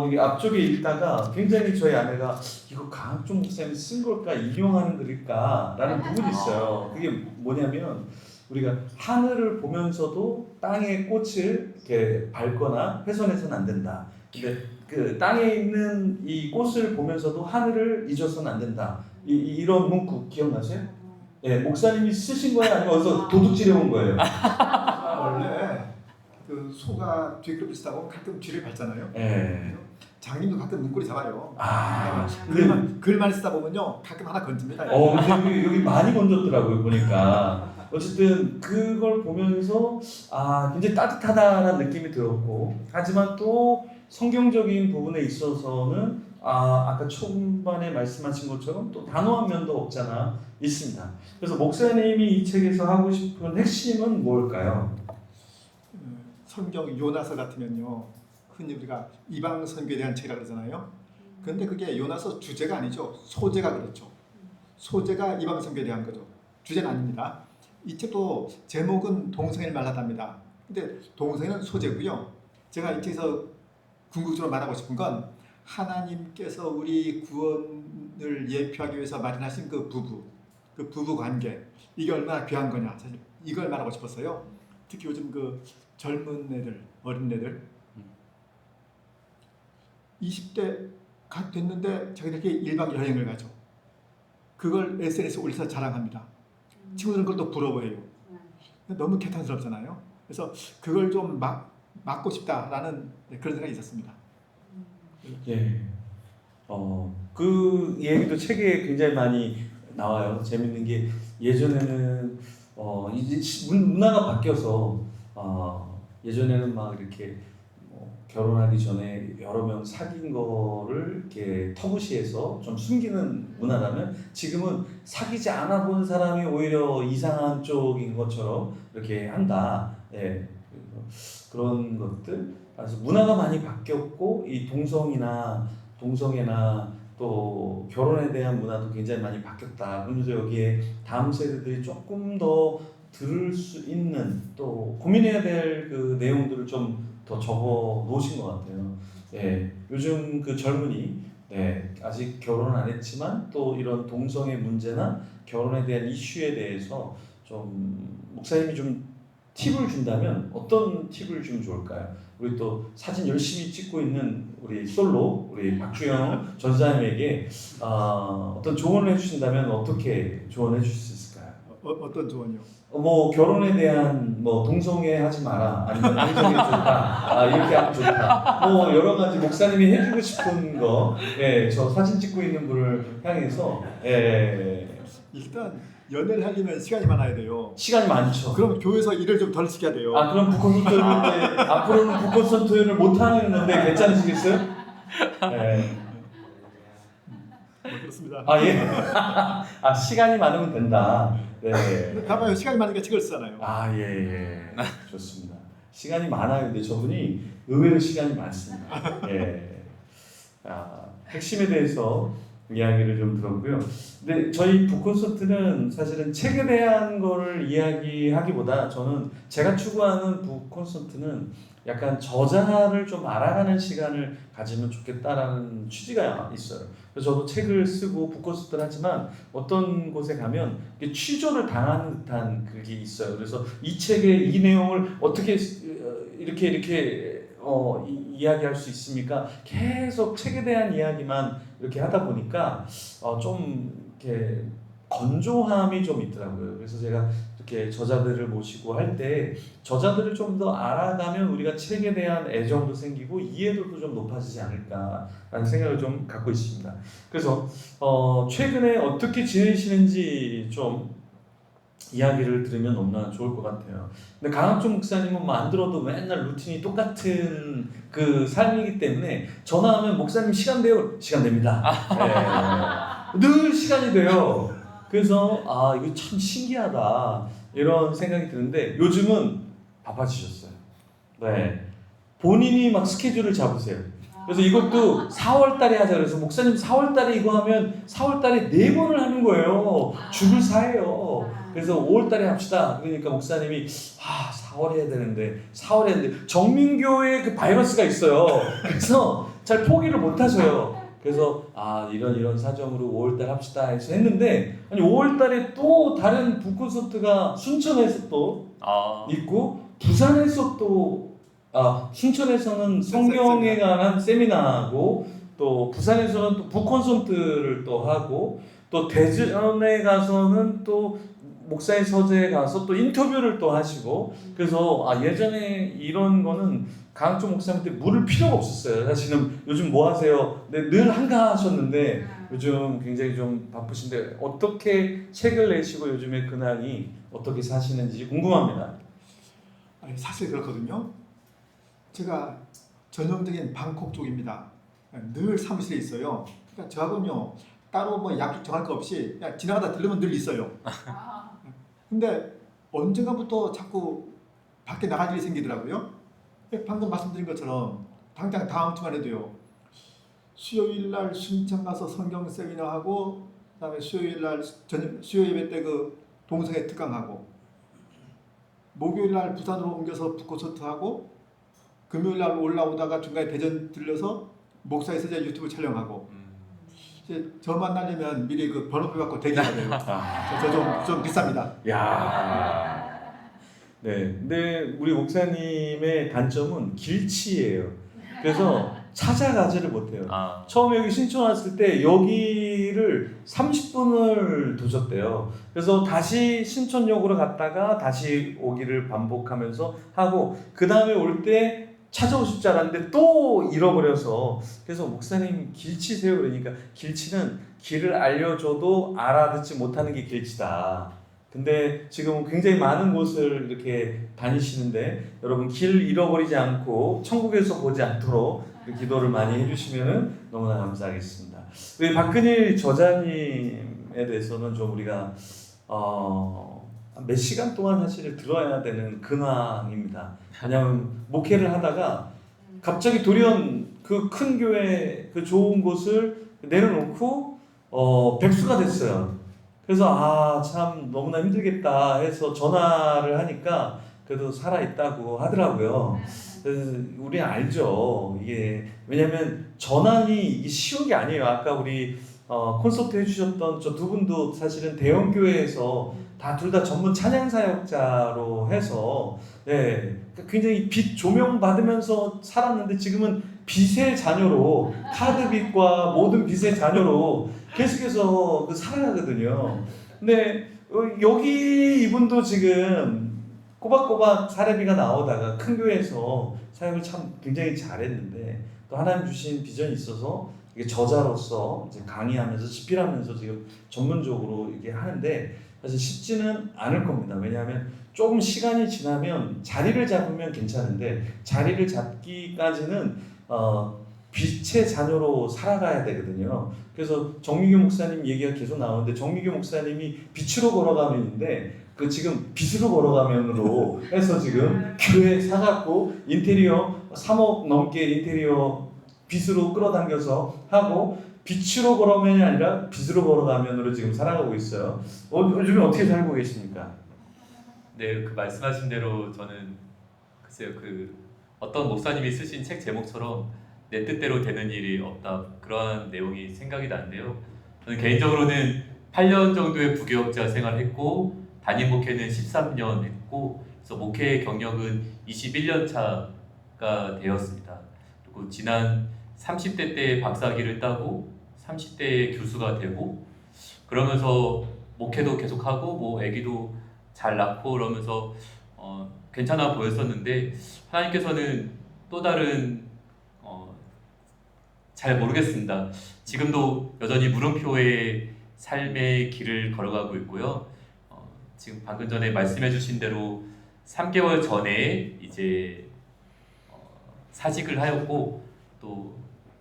이게 앞쪽에 읽다가 굉장히 저희 아내가 이거 강학종 목사님이 쓴 걸까 인용하는 글일까라는 부분이 있어요. 그게 뭐냐면 우리가 하늘을 보면서도 땅의 꽃을 이렇게 밟거나 훼손해서는 안 된다. 근데 그 땅에 있는 이 꽃을 보면서도 하늘을 잊어서는 안 된다. 이런 문구 기억나세요? 예, 목사님이 쓰신 거예요? 아니면 어디서 도둑질해 온 거예요? 원래 그 소가 뒤를 비슷하고 가끔 뒤를 밟잖아요. 예. 장님도 가끔 눈꼬리 잡아요. 근데 글만 쓰다 보면요 가끔 하나 건집니다. 근데 여기 많이 건졌더라고요 보니까. 어쨌든 그걸 보면서 굉장히 따뜻하다는 느낌이 들었고 하지만 또 성경적인 부분에 있어서는 아까 초반에 말씀하신 것처럼 또 단호한 면도 없잖아 있습니다. 그래서 목사님이 이 책에서 하고 싶은 핵심은 뭘까요? 성경 요나서 같으면요 흔히 우리가 이방 선교에 대한 책이라 그러잖아요. 그런데 그게 요나서 주제가 아니죠. 소재가 그렇죠. 소재가 이방 선교에 대한 거죠. 주제는 아닙니다. 이 책도 제목은 동성애를 말하답니다. 근데 동성애는 소재고요. 제가 이 책에서 궁극적으로 말하고 싶은 건 하나님께서 우리 구원을 예표하기 위해서 마련하신 그 부부 관계 이게 얼마나 귀한 거냐 사실 이걸 말하고 싶었어요. 특히 요즘 그 젊은 애들 어린 애들 20대 각 됐는데 자기들끼리 1박 여행을 가죠. 그걸 SNS에 올려서 자랑합니다. 친구들은 그걸 또 부러워해요. 너무 개탄스럽잖아요. 그래서 그걸 좀 막고 싶다라는 그런 생각이 있었습니다. 예. 그 얘기도 책에 굉장히 많이 나와요. 재밌는 게 예전에는 이제 문화가 바뀌어서 예전에는 막 이렇게 결혼하기 전에 여러 명 사귄 거를 이렇게 터부시해서 좀 숨기는 문화라면 지금은 사귀지 않아 본 사람이 오히려 이상한 쪽인 것처럼 이렇게 한다. 예. 그런 것들. 그래서 문화가 많이 바뀌었고 이 동성애나 또 결혼에 대한 문화도 굉장히 많이 바뀌었다. 그러면서 여기에 다음 세대들이 조금 더 들을 수 있는 또 고민해야 될 그 내용들을 좀 더 적어 놓으신 것 같아요. 예, 요즘 그 젊은이 아직 결혼 안 했지만 또 이런 동성애 문제나 결혼에 대한 이슈에 대해서 좀 목사님이 좀 팁을 준다면 어떤 팁을 주면 좋을까요? 우리 또 사진 열심히 찍고 있는 우리 솔로 우리 박주영 전사님에게 어떤 조언을 해주신다면 어떻게 조언해 주실 수 있을까요? 어떤 조언이요? 뭐 결혼에 대한 뭐 동성애 하지 마라 아니면 동성애 좋다 이렇게 하면 좋다 뭐 여러 가지 목사님이 해주고 싶은 거 저 사진 찍고 있는 분을 향해서 일단 연애를 하려면 시간이 많아야 돼요. 시간이 많죠. 그럼 교회에서 일을 좀 덜 시켜야 돼요. 그럼 북콘서트를 앞으로는 북콘서트를 못 하는 건데 괜찮으시겠어요? 그렇습니다. 예. 시간이 많으면 된다. 네. 다만 시간이 많으니까 책을 쓰잖아요. 예. 좋습니다. 시간이 많아요. 근데 저분이 의외로 시간이 많습니다. 핵심에 대해서 이야기를 좀 들었고요. 근데 저희 북콘서트는 사실은 책에 대한 거를 이야기하기보다 저는 제가 추구하는 북콘서트는 약간 저자를 좀 알아가는 시간을 가지면 좋겠다라는 취지가 있어요. 그래서 저도 책을 쓰고 북콘서트를 하지만 어떤 곳에 가면 취조를 당하는 듯한 그게 있어요. 그래서 이 책의 이 내용을 어떻게 이렇게 이야기할 수 있습니까? 계속 책에 대한 이야기만 이렇게 하다 보니까 좀 이렇게 건조함이 좀 있더라고요. 그래서 제가 이렇게 저자들을 모시고 할 때 저자들을 좀 더 알아가면 우리가 책에 대한 애정도 생기고 이해도도 좀 높아지지 않을까라는 생각을 좀 갖고 있습니다. 그래서 최근에 어떻게 지내시는지 좀 이야기를 들으면 너무나 좋을 것 같아요. 근데 강학종 목사님은 뭐 안 들어도 맨날 루틴이 똑같은 그 삶이기 때문에 전화하면 목사님 시간 돼요? 시간 됩니다. 늘 시간이 돼요. 그래서 이거 참 신기하다 이런 생각이 드는데 요즘은 바빠지셨어요. 본인이 막 스케줄을 잡으세요. 그래서 이것도 4월달에 하자 그래서 목사님 4월달에 이거 하면 4월달에 4번을 하는 거예요. 죽을 사예요. 그래서 5월달에 합시다. 그러니까 목사님이 4월에 해야 되는데 4월에 했는데 정민교에 그 바이러스가 있어요. 그래서 잘 포기를 못 하셔요. 그래서 이런 사정으로 5월달 합시다 해서 했는데 5월달에 또 다른 북콘서트가 순천에서 또 있고 부산에서 또 순천에서는 성경에 관한 세미나하고 또 부산에서는 또 북콘서트를 또 하고 또 대전에 가서는 또 목사의 서재에 가서 또 인터뷰를 또 하시고 그래서 예전에 이런 거는 강학종 목사님한테 물을 필요가 없었어요. 사실은 요즘 뭐 하세요? 늘 한가하셨는데 요즘 굉장히 좀 바쁘신데 어떻게 책을 내시고 요즘에 근황이 어떻게 사시는지 궁금합니다. 사실 그렇거든요. 제가 전형적인 방콕 쪽입니다. 늘 사무실에 있어요. 그러니까 저하고는요 따로 뭐 약속 정할 거 없이 그냥 지나가다 들르면 늘 있어요. 근데 언젠가부터 자꾸 밖에 나갈 일이 생기더라고요. 방금 말씀드린 것처럼 당장 다음 주간에도요. 수요일 날 순천 가서 성경 세미나 하고 그다음에 수요일 날 수요 예배 때 그 동성애 특강하고 목요일 날 부산으로 옮겨서 북콘서트 하고 금요일 날 올라오다가 중간에 대전 들려서 목사의 서재 유튜브 촬영하고 이제 저 만나려면 미리 그 번호표 받고 대기해야 돼요. 저 좀 비쌉니다. 근데 우리 목사님의 단점은 길치예요. 그래서 찾아가지를 못해요. 처음에 여기 신촌 왔을 때 여기를 30분을 두셨대요. 그래서 다시 신촌역으로 갔다가 다시 오기를 반복하면서 하고 그 다음에 올 때 찾아오실 줄 알았는데 또 잃어버려서 그래서 목사님 길치세요 그러니까 길치는 길을 알려줘도 알아듣지 못하는 게 길치다. 근데 지금 굉장히 많은 곳을 이렇게 다니시는데 여러분 길 잃어버리지 않고 천국에서 보지 않도록 기도를 많이 해주시면 너무나 감사하겠습니다. 우리 박근일 저자님에 대해서는 좀 우리가 몇 시간 동안 사실 들어야 되는 근황입니다. 왜냐하면 목회를 하다가 갑자기 돌연 그 큰 교회 그 좋은 곳을 내려놓고 백수가 됐어요. 그래서 참 너무나 힘들겠다 해서 전화를 하니까 그래도 살아있다고 하더라고요. 그래서 우리는 알죠. 이게 왜냐면 전환이 이게 쉬운 게 아니에요. 아까 우리 콘서트 해주셨던 저 두 분도 사실은 대형 교회에서 둘 다 전문 찬양 사역자로 해서 굉장히 빛 조명 받으면서 살았는데 지금은 빚의 자녀로 카드 빚과 모든 빚의 자녀로 계속해서 살아가거든요. 근데 여기 이분도 지금 꼬박꼬박 사례비가 나오다가 큰 교회에서 사역을 참 굉장히 잘했는데 또 하나님 주신 비전이 있어서 이게 저자로서 이제 강의하면서 집필하면서 지금 전문적으로 이게 하는데 사실 쉽지는 않을 겁니다. 왜냐하면 조금 시간이 지나면 자리를 잡으면 괜찮은데 자리를 잡기까지는 빛의 자녀로 살아가야 되거든요. 그래서 정미교 목사님 얘기가 계속 나오는데 정미교 목사님이 빛으로 걸어가면인데 그 지금 빛으로 걸어가면으로 해서 지금 교회 사갖고 인테리어 3억 넘게 인테리어 빛으로 끌어당겨서 하고 빛으로 걸어가면이 아니라 빛으로 걸어가면으로 지금 살아가고 있어요. 요즘에 어떻게 살고 계십니까? 네, 그 말씀하신 대로 저는 글쎄요, 그 어떤 목사님이 쓰신 책 제목처럼 내 뜻대로 되는 일이 없다, 그러한 내용이 생각이 나는데요. 저는 개인적으로는 8년 정도의 부교역자 생활했고 담임 목회는 13년 했고, 그래서 목회 경력은 21년 차가 되었습니다. 그리고 지난 30대 때 박사학위를 따고 30대에 교수가 되고, 그러면서 목회도 계속하고 뭐 아기도 잘 낳고 그러면서 괜찮아 보였었는데, 하나님께서는 또 다른 잘 모르겠습니다. 지금도 여전히 물음표의 삶의 길을 걸어가고 있고요. 지금 방금 전에 말씀해주신 대로 3개월 전에 이제 사직을 하였고 또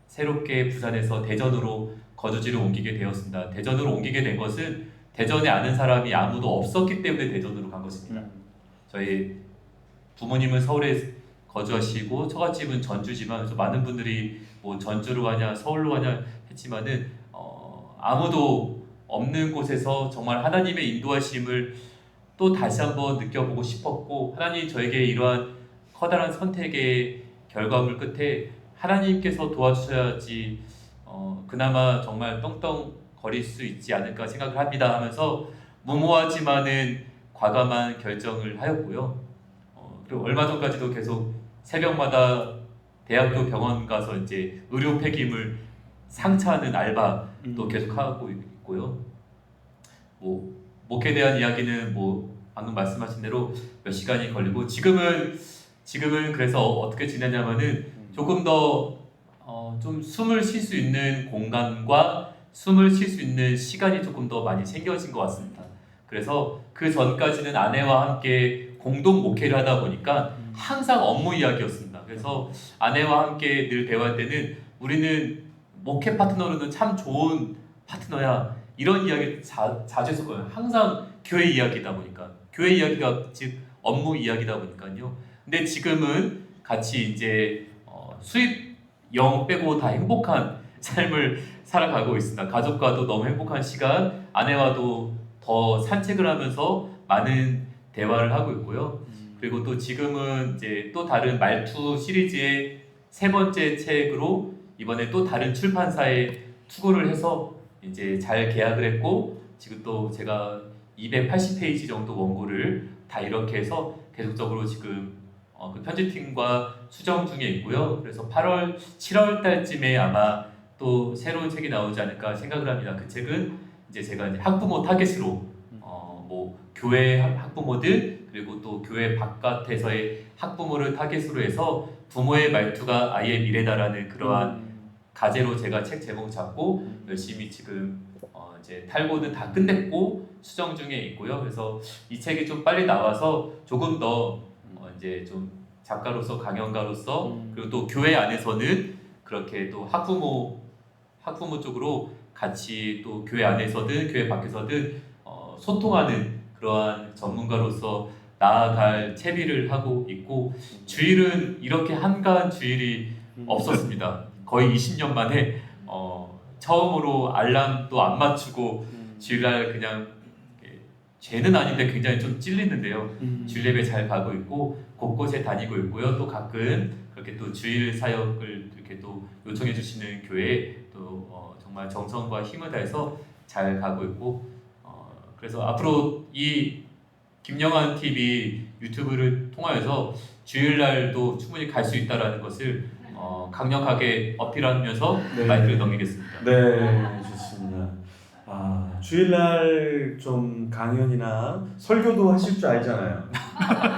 새롭게 부산에서 대전으로 거주지를 옮기게 되었습니다. 대전으로 옮기게 된 것은 대전에 아는 사람이 아무도 없었기 때문에 대전으로 간 것입니다. 저희 부모님은 서울에 거주하시고 처갓집은 전주지만, 그래서 많은 분들이 뭐 전주로 가냐 서울로 가냐 했지만은 아무도 없는 곳에서 정말 하나님의 인도하심을 또 다시 한번 느껴보고 싶었고, 하나님 저에게 이러한 커다란 선택의 결과물 끝에 하나님께서 도와주셔야지 그나마 정말 떵떵거릴 수 있지 않을까 생각을 합니다 하면서 무모하지만은 과감한 결정을 하였고요. 그리고 얼마 전까지도 계속 새벽마다 대학교 병원 가서 이제 의료 폐기물 상차하는 알바도 계속 하고 있고요. 뭐 목회에 대한 이야기는 뭐 방금 말씀하신 대로 몇 시간이 걸리고, 지금은 그래서 어떻게 지내냐면은 조금 더 좀 숨을 쉴 수 있는 공간과 숨을 쉴 수 있는 시간이 조금 더 많이 생겨진 것 같습니다. 그래서 그 전까지는 아내와 함께 공동 목회를 하다 보니까 항상 업무 이야기였습니다. 그래서 아내와 함께 늘 대화할 때는 우리는 목회 파트너로는 참 좋은 파트너야, 이런 이야기 자주 했었거든요. 항상 교회 이야기다 보니까, 교회 이야기가 즉 업무 이야기다 보니까요. 근데 지금은 같이 이제 수입 영 빼고 다 행복한 삶을 살아가고 있습니다. 가족과도 너무 행복한 시간, 아내와도 더 산책을 하면서 많은 대화를 하고 있고요. 그리고 또 지금은 이제 또 다른 말투 시리즈의 3번째 책으로 이번에 또 다른 출판사에 투고를 해서 이제 잘 계약을 했고, 지금 또 제가 280페이지 정도 원고를 다 이렇게 해서 계속적으로 지금 그 편집팀과 수정 중에 있고요. 그래서 8월, 7월 달쯤에 아마 또 새로운 책이 나오지 않을까 생각을 합니다. 그 책은 이제 제가 이제 학부모 타겟으로 뭐 교회 학부모들, 그리고 또 교회 바깥에서의 학부모를 타겟으로 해서 부모의 말투가 아이의 미래다라는 그러한 가제로 제가 책 제목 잡고 열심히 지금 이제 탈고는 다 끝냈고 수정 중에 있고요. 그래서 이 책이 좀 빨리 나와서 조금 더 이제 좀 작가로서 강연가로서, 그리고 또 교회 안에서는 그렇게 또 학부모 쪽으로 같이 또 교회 안에서든 교회 밖에서든 소통하는 그러한 전문가로서 나아갈 채비를 하고 있고, 주일은 이렇게 한가한 주일이 없었습니다. 거의 20년 만에 처음으로 알람도 안 맞추고 주일날 그냥, 죄는 아닌데 굉장히 좀 찔리는데요. 주일 예배 잘 가고 있고 곳곳에 다니고 있고요. 또 가끔 그렇게 또 주일 사역을 이렇게 또 요청해 주시는 교회에 또 정말 정성과 힘을 다해서 잘 가고 있고, 그래서 앞으로 이 김영환 TV 유튜브를 통하여서 주일날도 충분히 갈 수 있다라는 것을 강력하게 어필하면서 네. 마이크를 넘기겠습니다. 네, 좋습니다. 주일날 좀 강연이나 설교도 하실 줄 알잖아요.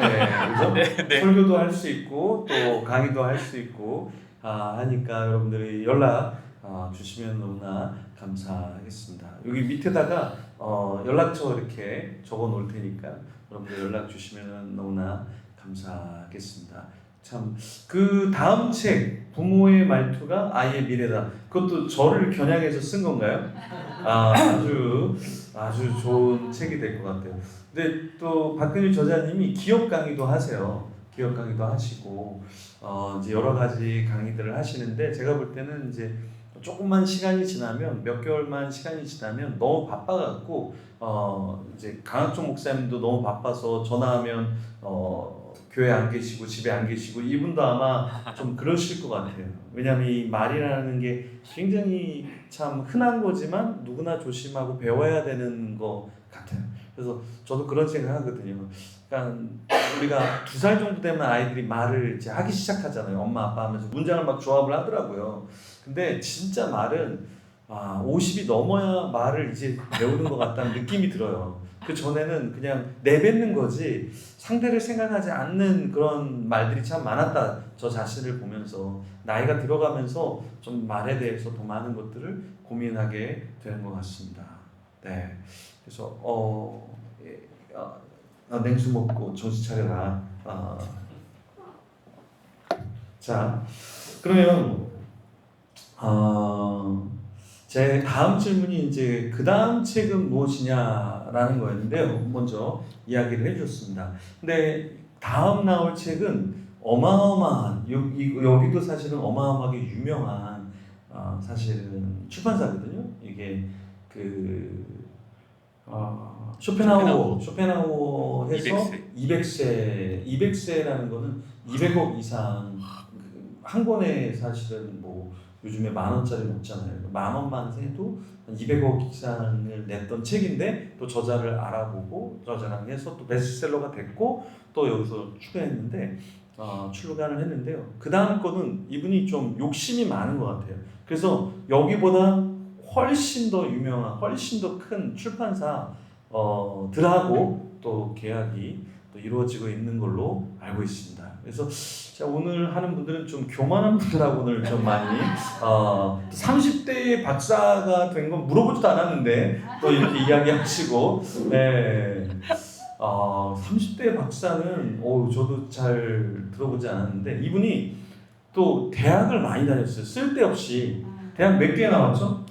네, 그죠? 네. 설교도 할 수 있고 또 강의도 할 수 있고 하니까 여러분들이 연락 주시면 너무나 감사하겠습니다. 여기 밑에다가 연락처 이렇게 적어 놓을 테니까 여러분들 연락 주시면 너무나 감사하겠습니다. 참 그 다음 책 부모의 말투가 아이의 미래다. 그것도 저를 겨냥해서 쓴 건가요? 아주 좋은 책이 될 것 같아요. 근데 또 박근일 저자님이 기업 강의도 하세요. 기업 강의도 하시고 이제 여러 가지 강의들을 하시는데 제가 볼 때는 이제 조금만 시간이 지나면 몇 개월만 시간이 지나면 너무 바빠갖고 이제 강학종 목사님도 너무 바빠서 전화하면 교회 안 계시고 집에 안 계시고 이분도 아마 좀 그러실 것 같아요. 왜냐하면 이 말이라는 게 굉장히 참 흔한 거지만 누구나 조심하고 배워야 되는 것 같아요. 그래서 저도 그런 생각하거든요. 그러니까 우리가 2살 정도 되면 아이들이 말을 이제 하기 시작하잖아요. 엄마 아빠 하면서 문장을 막 조합을 하더라고요. 근데 진짜 말은 50이 넘어야 말을 이제 배우는 것 같다는 느낌이 들어요. 그 전에는 그냥 내뱉는 거지 상대를 생각하지 않는 그런 말들이 참 많았다. 저 자신을 보면서 나이가 들어가면서 좀 말에 대해서 더 많은 것들을 고민하게 되는 것 같습니다. 네, 그래서 냉수 먹고 정신 차려라. 자, 그러면 제 다음 질문이 이제 그 다음 책은 무엇이냐라는 거였는데요. 먼저 이야기를 해주셨습니다. 근데 다음 나올 책은 어마어마한 여기도 사실은 어마어마하게 유명한 사실은 출판사거든요. 이게 그 쇼펜하우어에서 200세라는 거는 200억 이상 한 권에 사실은 뭐 요즘에 10,000원짜리 넘잖아요. 10,000원만 해도 200억 이상을 냈던 책인데 또 저자를 알아보고 저자랑 해서 또 베스트셀러가 됐고 또 여기서 출간을 했는데요. 그 다음 거는 이분이 좀 욕심이 많은 것 같아요. 그래서 여기보다 훨씬 더 유명한, 훨씬 더 큰 출판사 들하고 또 계약이 또 이루어지고 있는 걸로 알고 있습니다. 그래서 제가 오늘 하는 분들은 좀 교만한 분들하고는 좀 많이 30대의 박사가 된 건 물어보지도 않았는데 또 이렇게 이야기하시고 30대 박사는 저도 잘 들어보지 않았는데 이분이 또 대학을 많이 다녔어요. 쓸데없이. 대학 몇 개 나왔죠?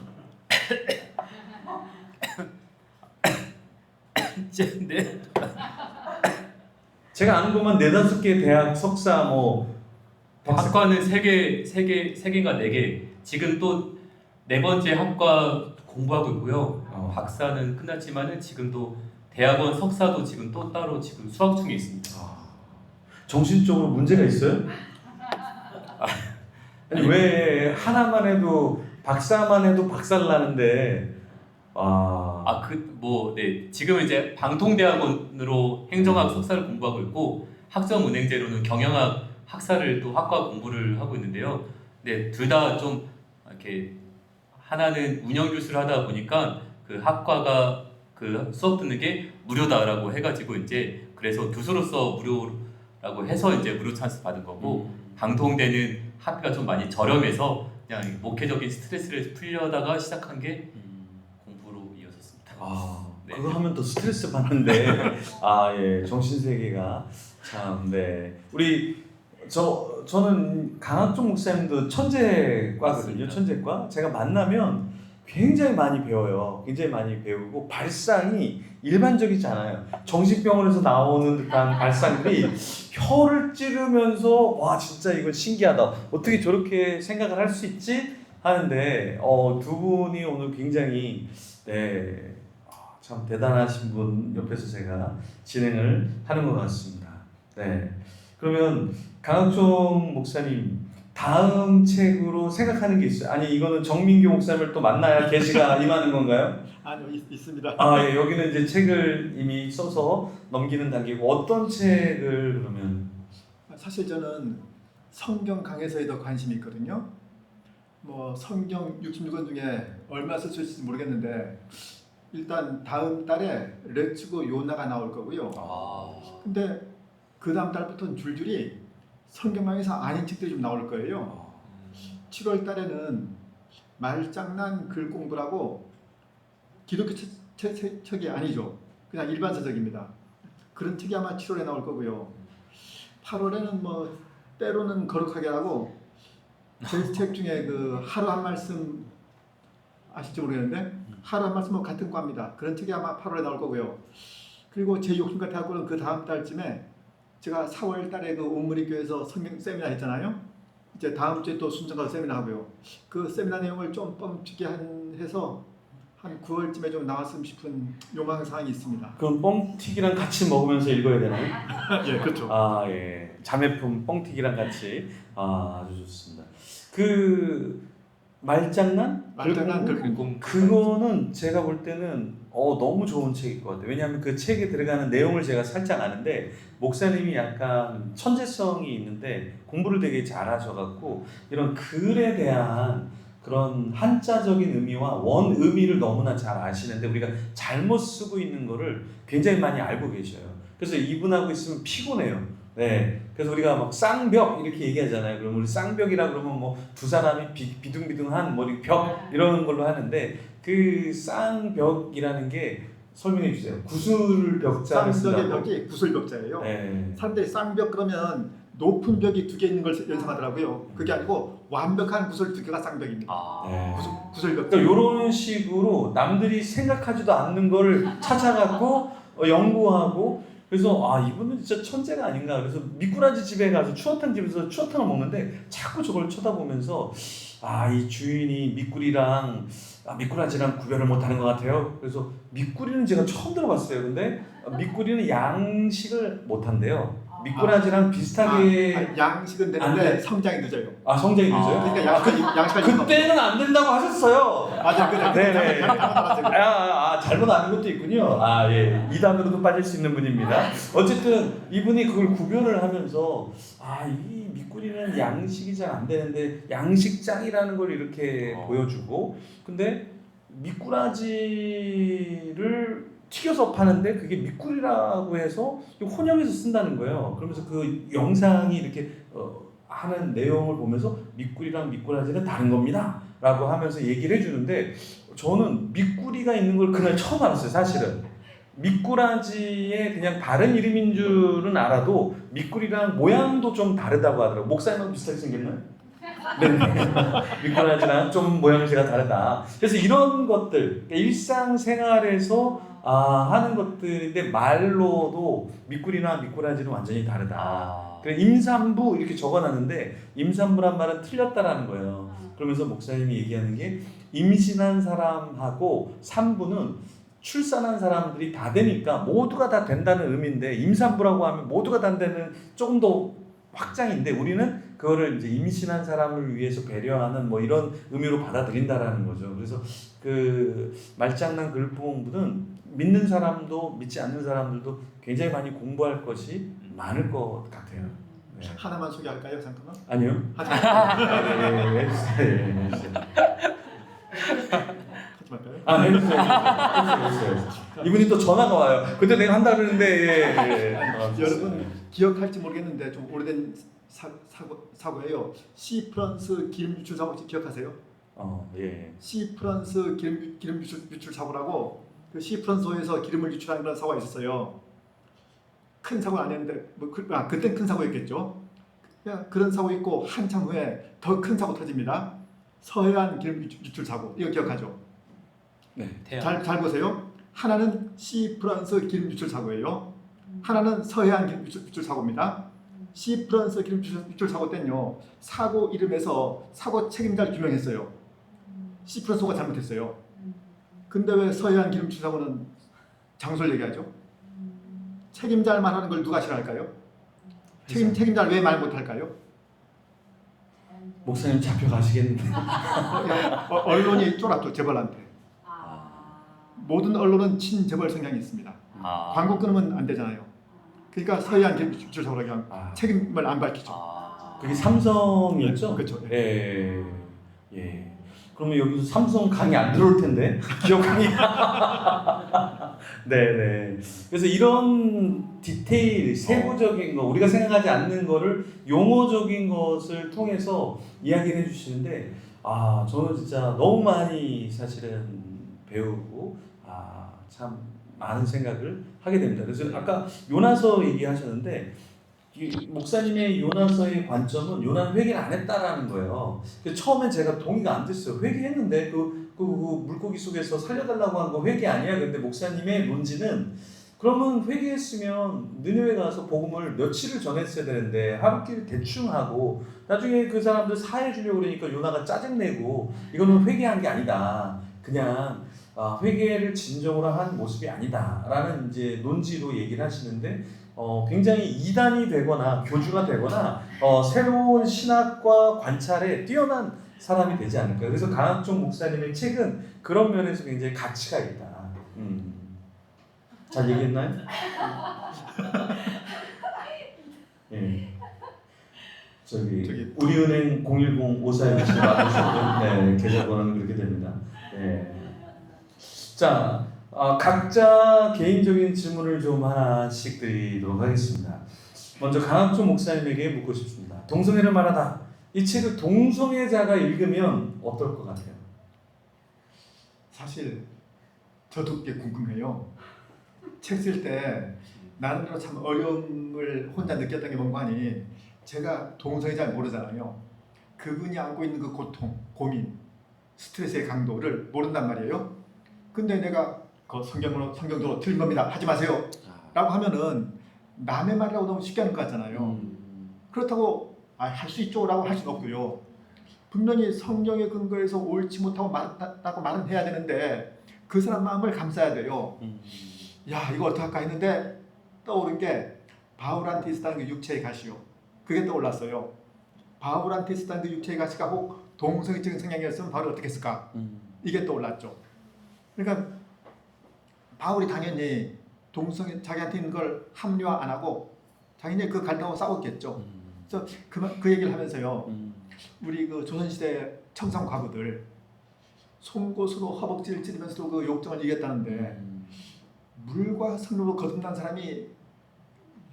네. 제가 아는 것만 4-5개 대학 석사 학과는 3개인가 4개. 지금 또 4번째 학과 공부하고 있고요. 박사는 끝났지만은 지금도 대학원 석사도 지금 또 따로 지금 수학 중에 있습니다. 정신적으로 문제가 있어요? 아니 왜 하나만 해도 박사만 해도 박살 나는데 지금 이제 방통대학원으로 행정학 석사를 공부하고 있고 학점은행제로는 경영학 학사를 또 학과 공부를 하고 있는데요. 네, 둘 다 좀 이렇게 하나는 운영 교수를 하다 보니까 그 학과가 그 수업 듣는 게 무료다라고 해가지고 이제 그래서 교수로서 무료라고 해서 이제 무료 찬스 받은 거고 방통대는 학비가 좀 많이 저렴해서 그냥 목회적인 스트레스를 풀려다가 시작한 게 공부로 이어졌습니다. 네. 그거 하면 더 스트레스 받는데 예, 정신세계가 참 저는 강학종 목사님도 천재과거든요. 천재과. 제가 만나면 굉장히 많이 배워요. 굉장히 많이 배우고 발상이 일반적이지 않아요. 정신병원에서 나오는 듯한 발상들이 혀를 찌르면서 와 진짜 이건 신기하다. 어떻게 저렇게 생각을 할 수 있지? 하는데 두 분이 오늘 굉장히 참 대단하신 분 옆에서 제가 진행을 하는 것 같습니다. 네. 그러면 강학종 목사님 다음 책으로 생각하는 게 있어요? 아니 이거는 정민교 목사님을 또 만나야 계시가 임하는 건가요? 아니요, 있습니다. 예, 여기는 이제 책을 이미 써서 넘기는 단계고 어떤 책을 그러면? 사실 저는 성경 강해서에 더 관심이 있거든요. 뭐 성경 66권 중에 얼마 쓸 수 있을지 모르겠는데 일단 다음 달에 레츠고 요나가 나올 거고요. 근데 그 다음 달부터는 줄줄이 성경강에서 아닌 책들이 좀 나올 거예요. 7월 달에는 말장난 글 공부라고 기독교 책이 아니죠. 그냥 일반 서적입니다. 그런 책이 아마 7월에 나올 거고요. 8월에는 뭐 때로는 거룩하게 하고 제 책 중에 그 하루 한 말씀 아실지 모르겠는데 하루 한 말씀은 같은 과입니다. 그런 책이 아마 8월에 나올 거고요. 그리고 제 욕심과 대학교는 그 다음 달쯤에 제가 4월 달에 그 온무리 교회에서 성경 세미나 했잖아요. 이제 다음 주에 또 순천 가서 세미나 하고요. 그 세미나 내용을 좀 뻥튀기 해서 한 9월쯤에 좀 나왔으면 싶은 요망 사항이 있습니다. 그럼 뻥튀기랑 같이 먹으면서 읽어야 되나요? 예, 그렇죠. 아, 예. 자매품 뻥튀기랑 같이. 아주 좋습니다. 그 말장난 글 공부. 그거는 제가 볼 때는 너무 좋은 책일 것 같아요. 왜냐하면 그 책에 들어가는 내용을 제가 살짝 아는데 목사님이 약간 천재성이 있는데 공부를 되게 잘하셔갖고 이런 글에 대한 그런 한자적인 의미와 원 의미를 너무나 잘 아시는데 우리가 잘못 쓰고 있는 거를 굉장히 많이 알고 계셔요. 그래서 이분하고 있으면 피곤해요. 네, 그래서 우리가 막 쌍벽 이렇게 얘기하잖아요. 그럼 우리 쌍벽이라 그러면 뭐 두 사람이 비둥비둥한 머리 벽 이런 걸로 하는데 그 쌍벽이라는 게 설명해 주세요. 구슬벽자를 쌍벽의 쓴다고. 벽이 구슬벽자예요. 네. 사람들이 쌍벽 그러면 높은 벽이 두 개 있는 걸 연상하더라고요. 그게 아니고 완벽한 구슬 두 개가 쌍벽입니다. 네. 구슬벽자. 그러니까 이런 식으로 남들이 생각하지도 않는 걸 찾아갖고 연구하고 그래서 이분은 진짜 천재가 아닌가. 그래서 미꾸라지 집에 가서 추어탕 집에서 추어탕을 먹는데 자꾸 저걸 쳐다보면서 이 주인이 미꾸라지랑 구별을 못하는 것 같아요. 그래서 미꾸리는 제가 처음 들어봤어요. 근데 미꾸리는 양식을 못한대요. 미꾸라지랑 비슷하게 양식은 안 되는데 돼. 성장이 늦어요. 성장이 늦어요? 그러니까 양식을 그때는 안 된다고 하셨어요. 맞아요. 네네. 잘못 잘못 아는 것도 있군요. 예. 이단으로도 빠질 수 있는 분입니다. 어쨌든 이분이 그걸 구별을 하면서 이 미꾸리는 양식이 잘 안 되는데 양식장이라는 걸 이렇게 보여주고 근데 미꾸라지를 튀겨서 파는데 그게 미꾸리라고 해서 혼용해서 쓴다는 거예요. 그러면서 그 영상이 이렇게 하는 내용을 보면서 미꾸리랑 미꾸라지는 다른 겁니다 라고 하면서 얘기를 해주는데 저는 미꾸리가 있는 걸 그날 처음 알았어요. 사실은 미꾸라지의 그냥 다른 이름인 줄은 알아도 미꾸리랑 모양도 좀 다르다고 하더라고요. 목사님하고 비슷하게 생겼나요? 네. 미꾸라지랑 좀 모양이 제가 다르다. 그래서 이런 것들 일상생활에서 하는 것들인데 말로도 미꾸리나 미꾸라지는 완전히 다르다. 그래 임산부 이렇게 적어놨는데 임산부란 말은 틀렸다라는 거예요. 그러면서 목사님이 얘기하는 게 임신한 사람하고 산부는 출산한 사람들이 다 되니까 모두가 다 된다는 의미인데 임산부라고 하면 모두가 다 되는 조금 더 확장인데 우리는 그거를 이제 임신한 사람을 위해서 배려하는 뭐 이런 의미로 받아들인다라는 거죠. 그래서 그 말장난 글공부는 믿는 사람도 믿지 않는 사람들도 굉장히 많이 공부할 것이 많을 것 같아요. 네. 하나만 소개할까요, 잠깐만? 아니요. 하지 말까요? 해주세요. 이분이 또 전화가 와요. 그때 내가 한다 그랬는데 여러분 기억할지 모르겠는데 좀 오래된 사고예요. 시프런스 기름 유출 사고 혹시 기억하세요? 예. 시프런스 기름 유출 사고라고 그 시프런스호에서 기름을 유출하는 그런 사고가 있었어요. 큰 사고는 아니었는데 그땐 큰 사고였겠죠. 그런 사고 있고 한참 후에 더 큰 사고 터집니다. 서해안 기름 유출 사고 이거 기억하죠? 네. 잘 보세요. 하나는 시프런스 기름 유출 사고예요. 하나는 서해안 기름 유출 사고입니다. 시프런스 기름 유출 사고 때는요. 사고 이름에서 사고 책임자를 규명했어요. 시프런스호가 잘못했어요. 근데 왜 서해안 기름 유출 사고는 장소를 얘기하죠? 책임자를 말하는 걸 누가 싫어할까요? 책임자를 왜 말 못할까요? 목사님 잡혀가시겠는데. 언론이 쫄았죠, 재벌한테. 모든 언론은 친재벌 성향이 있습니다. 광고 끊으면 안 되잖아요. 그러니까 서해안 기름 유출 사고라 그냥 책임을 안 밝히죠. 그게 삼성이었죠? 그렇죠. 예. 예. 그러면 여기서 삼성 강의 안 들어올 텐데 기업 강의. 네네. 그래서 이런 디테일, 세부적인 거, 우리가 생각하지 않는 거를 용어적인 것을 통해서 이야기를 해주시는데, 아 저는 진짜 너무 많이 사실은 배우고 참 많은 생각을 하게 됩니다. 그래서 아까 요나서 얘기하셨는데, 이 목사님의 요나서의 관점은 요나는 회개를 안 했다라는 거예요. 그래서 처음엔 제가 동의가 안 됐어요. 회개했는데 그 물고기 속에서 살려달라고 한 거 회개 아니야? 근데 목사님의 논지는, 그러면 회개했으면 느느웨 가서 복음을 며칠을 전했어야 되는데 하루길 대충 하고 나중에 그 사람들 사해 주려고 그러니까 요나가 짜증내고, 이거는 회개한 게 아니다. 그냥 회개를 진정으로 한 모습이 아니다라는 이제 논지로 얘기를 하시는데, 굉장히 이단이 되거나 교주가 되거나 새로운 신학과 관찰에 뛰어난 사람이 되지 않을까. 그래서 강학종 목사님의 책은 그런 면에서 굉장히 가치가 있다. 잘 얘기했나요? 예. 저기 우리은행 010-5467 맞으시면 계좌번호는 그렇게 됩니다. 예. 자, 각자 개인적인 질문을 좀 하나씩 드리도록 하겠습니다. 먼저 강학종 목사님에게 묻고 싶습니다. 동성애를 말하다. 이 책을 동성애자가 읽으면 어떨 것 같아요? 사실 저도 꽤 궁금해요. 책 쓸 때 나름대로 참 어려움을 혼자 느꼈던 게 뭔가 하니, 제가 동성애 잘 모르잖아요. 그분이 안고 있는 그 고통, 고민, 스트레스의 강도를 모른단 말이에요. 근데 내가 그 성경대로 틀린 겁니다, 하지 마세요 라고 하면은 남의 말이라고 너무 쉽게 하는 것 같잖아요. 그렇다고 할 수 있죠 라고 할 수는 없고요. 분명히 성경의 근거에서 옳지 못하고 맞다고 말은 해야 되는데 그 사람 마음을 감싸야 돼요. 야, 이거 어떡할까 했는데 떠오른 게 바울한테 있었다는 그 육체의 가시요. 그게 떠올랐어요. 바울한테 있었다는 그 육체의 가시가 혹 동성애적인 성향이었으면 바울이 어떻게 했을까? 이게 떠올랐죠. 그러니까 바울이 당연히 자기한테 있는 걸 합리화 안 하고 당연히 그 갈등하고 싸웠겠죠. 그래서 그 얘기를 하면서요, 우리 그 조선시대 청상 과부들 송곳으로 허벅지를 찌르면서도 그 욕정을 이겼다는데, 물과 성로로 거듭난 사람이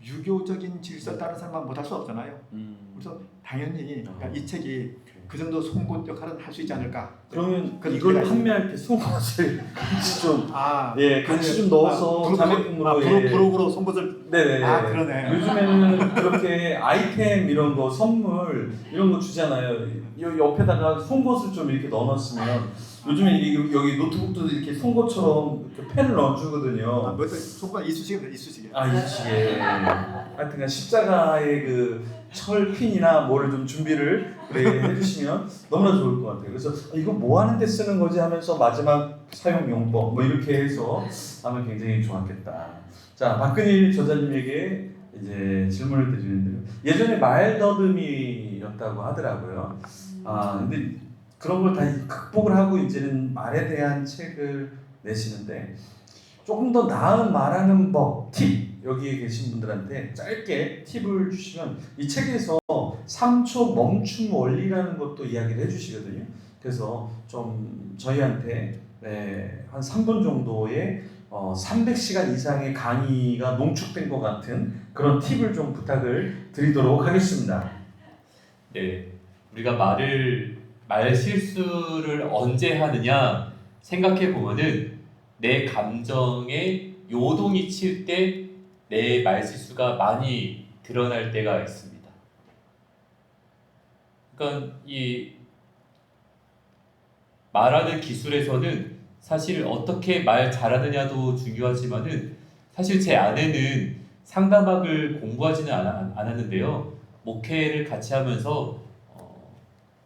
유교적인 질서를 따르는 사람만 못할 수 없잖아요. 그래서 당연히 그러니까 이 책이 그 정도 송곳 역할은 할 수 있지 않을까. 그러면 이걸 판매할 때 송곳을 같이 좀 같이 좀 넣어서 자매품으로 부록으로 송곳을. 네네. 그러네. 요즘에는 그렇게 아이템 이런 거 선물 이런 거 주잖아요. 옆에다가 송곳을 좀 이렇게 넣어놨으면, 요즘에 여기 노트북도 이렇게 송곳처럼 이렇게 펜을 넣어주거든요. 송곳 이쑤시개입니다. 이쑤시개. 이쑤시개. 하여튼간 십자가의 그 철핀이나 뭐를 좀 준비를 해주시면 너무나 좋을 것 같아요. 그래서 이거 뭐 하는데 쓰는 거지 하면서 마지막 사용 용법 뭐 이렇게 해서 하면 굉장히 좋았겠다. 자, 박근일 저자님에게 이제 질문을 드리는데요. 예전에 말더듬이였다고 하더라고요. 근데 그런 걸 다 극복을 하고 이제는 말에 대한 책을 내시는데, 조금 더 나은 말하는 법, 팁, 여기에 계신 분들한테 짧게 팁을 주시면, 이 책에서 3초 멈춤 원리라는 것도 이야기를 해주시거든요. 그래서 좀 저희한테 한 3분 정도의 300시간 이상의 강의가 농축된 것 같은 그런 팁을 좀 부탁을 드리도록 하겠습니다. 네, 우리가 말 실수를 언제 하느냐 생각해 보면은 내 감정에 요동이 칠 때 내 말 실수가 많이 드러날 때가 있습니다. 그러니까 이 말하는 기술에서는 사실 어떻게 말 잘하느냐도 중요하지만은, 사실 제 아내는 상담학을 공부하지는 않았는데요. 목회를 같이 하면서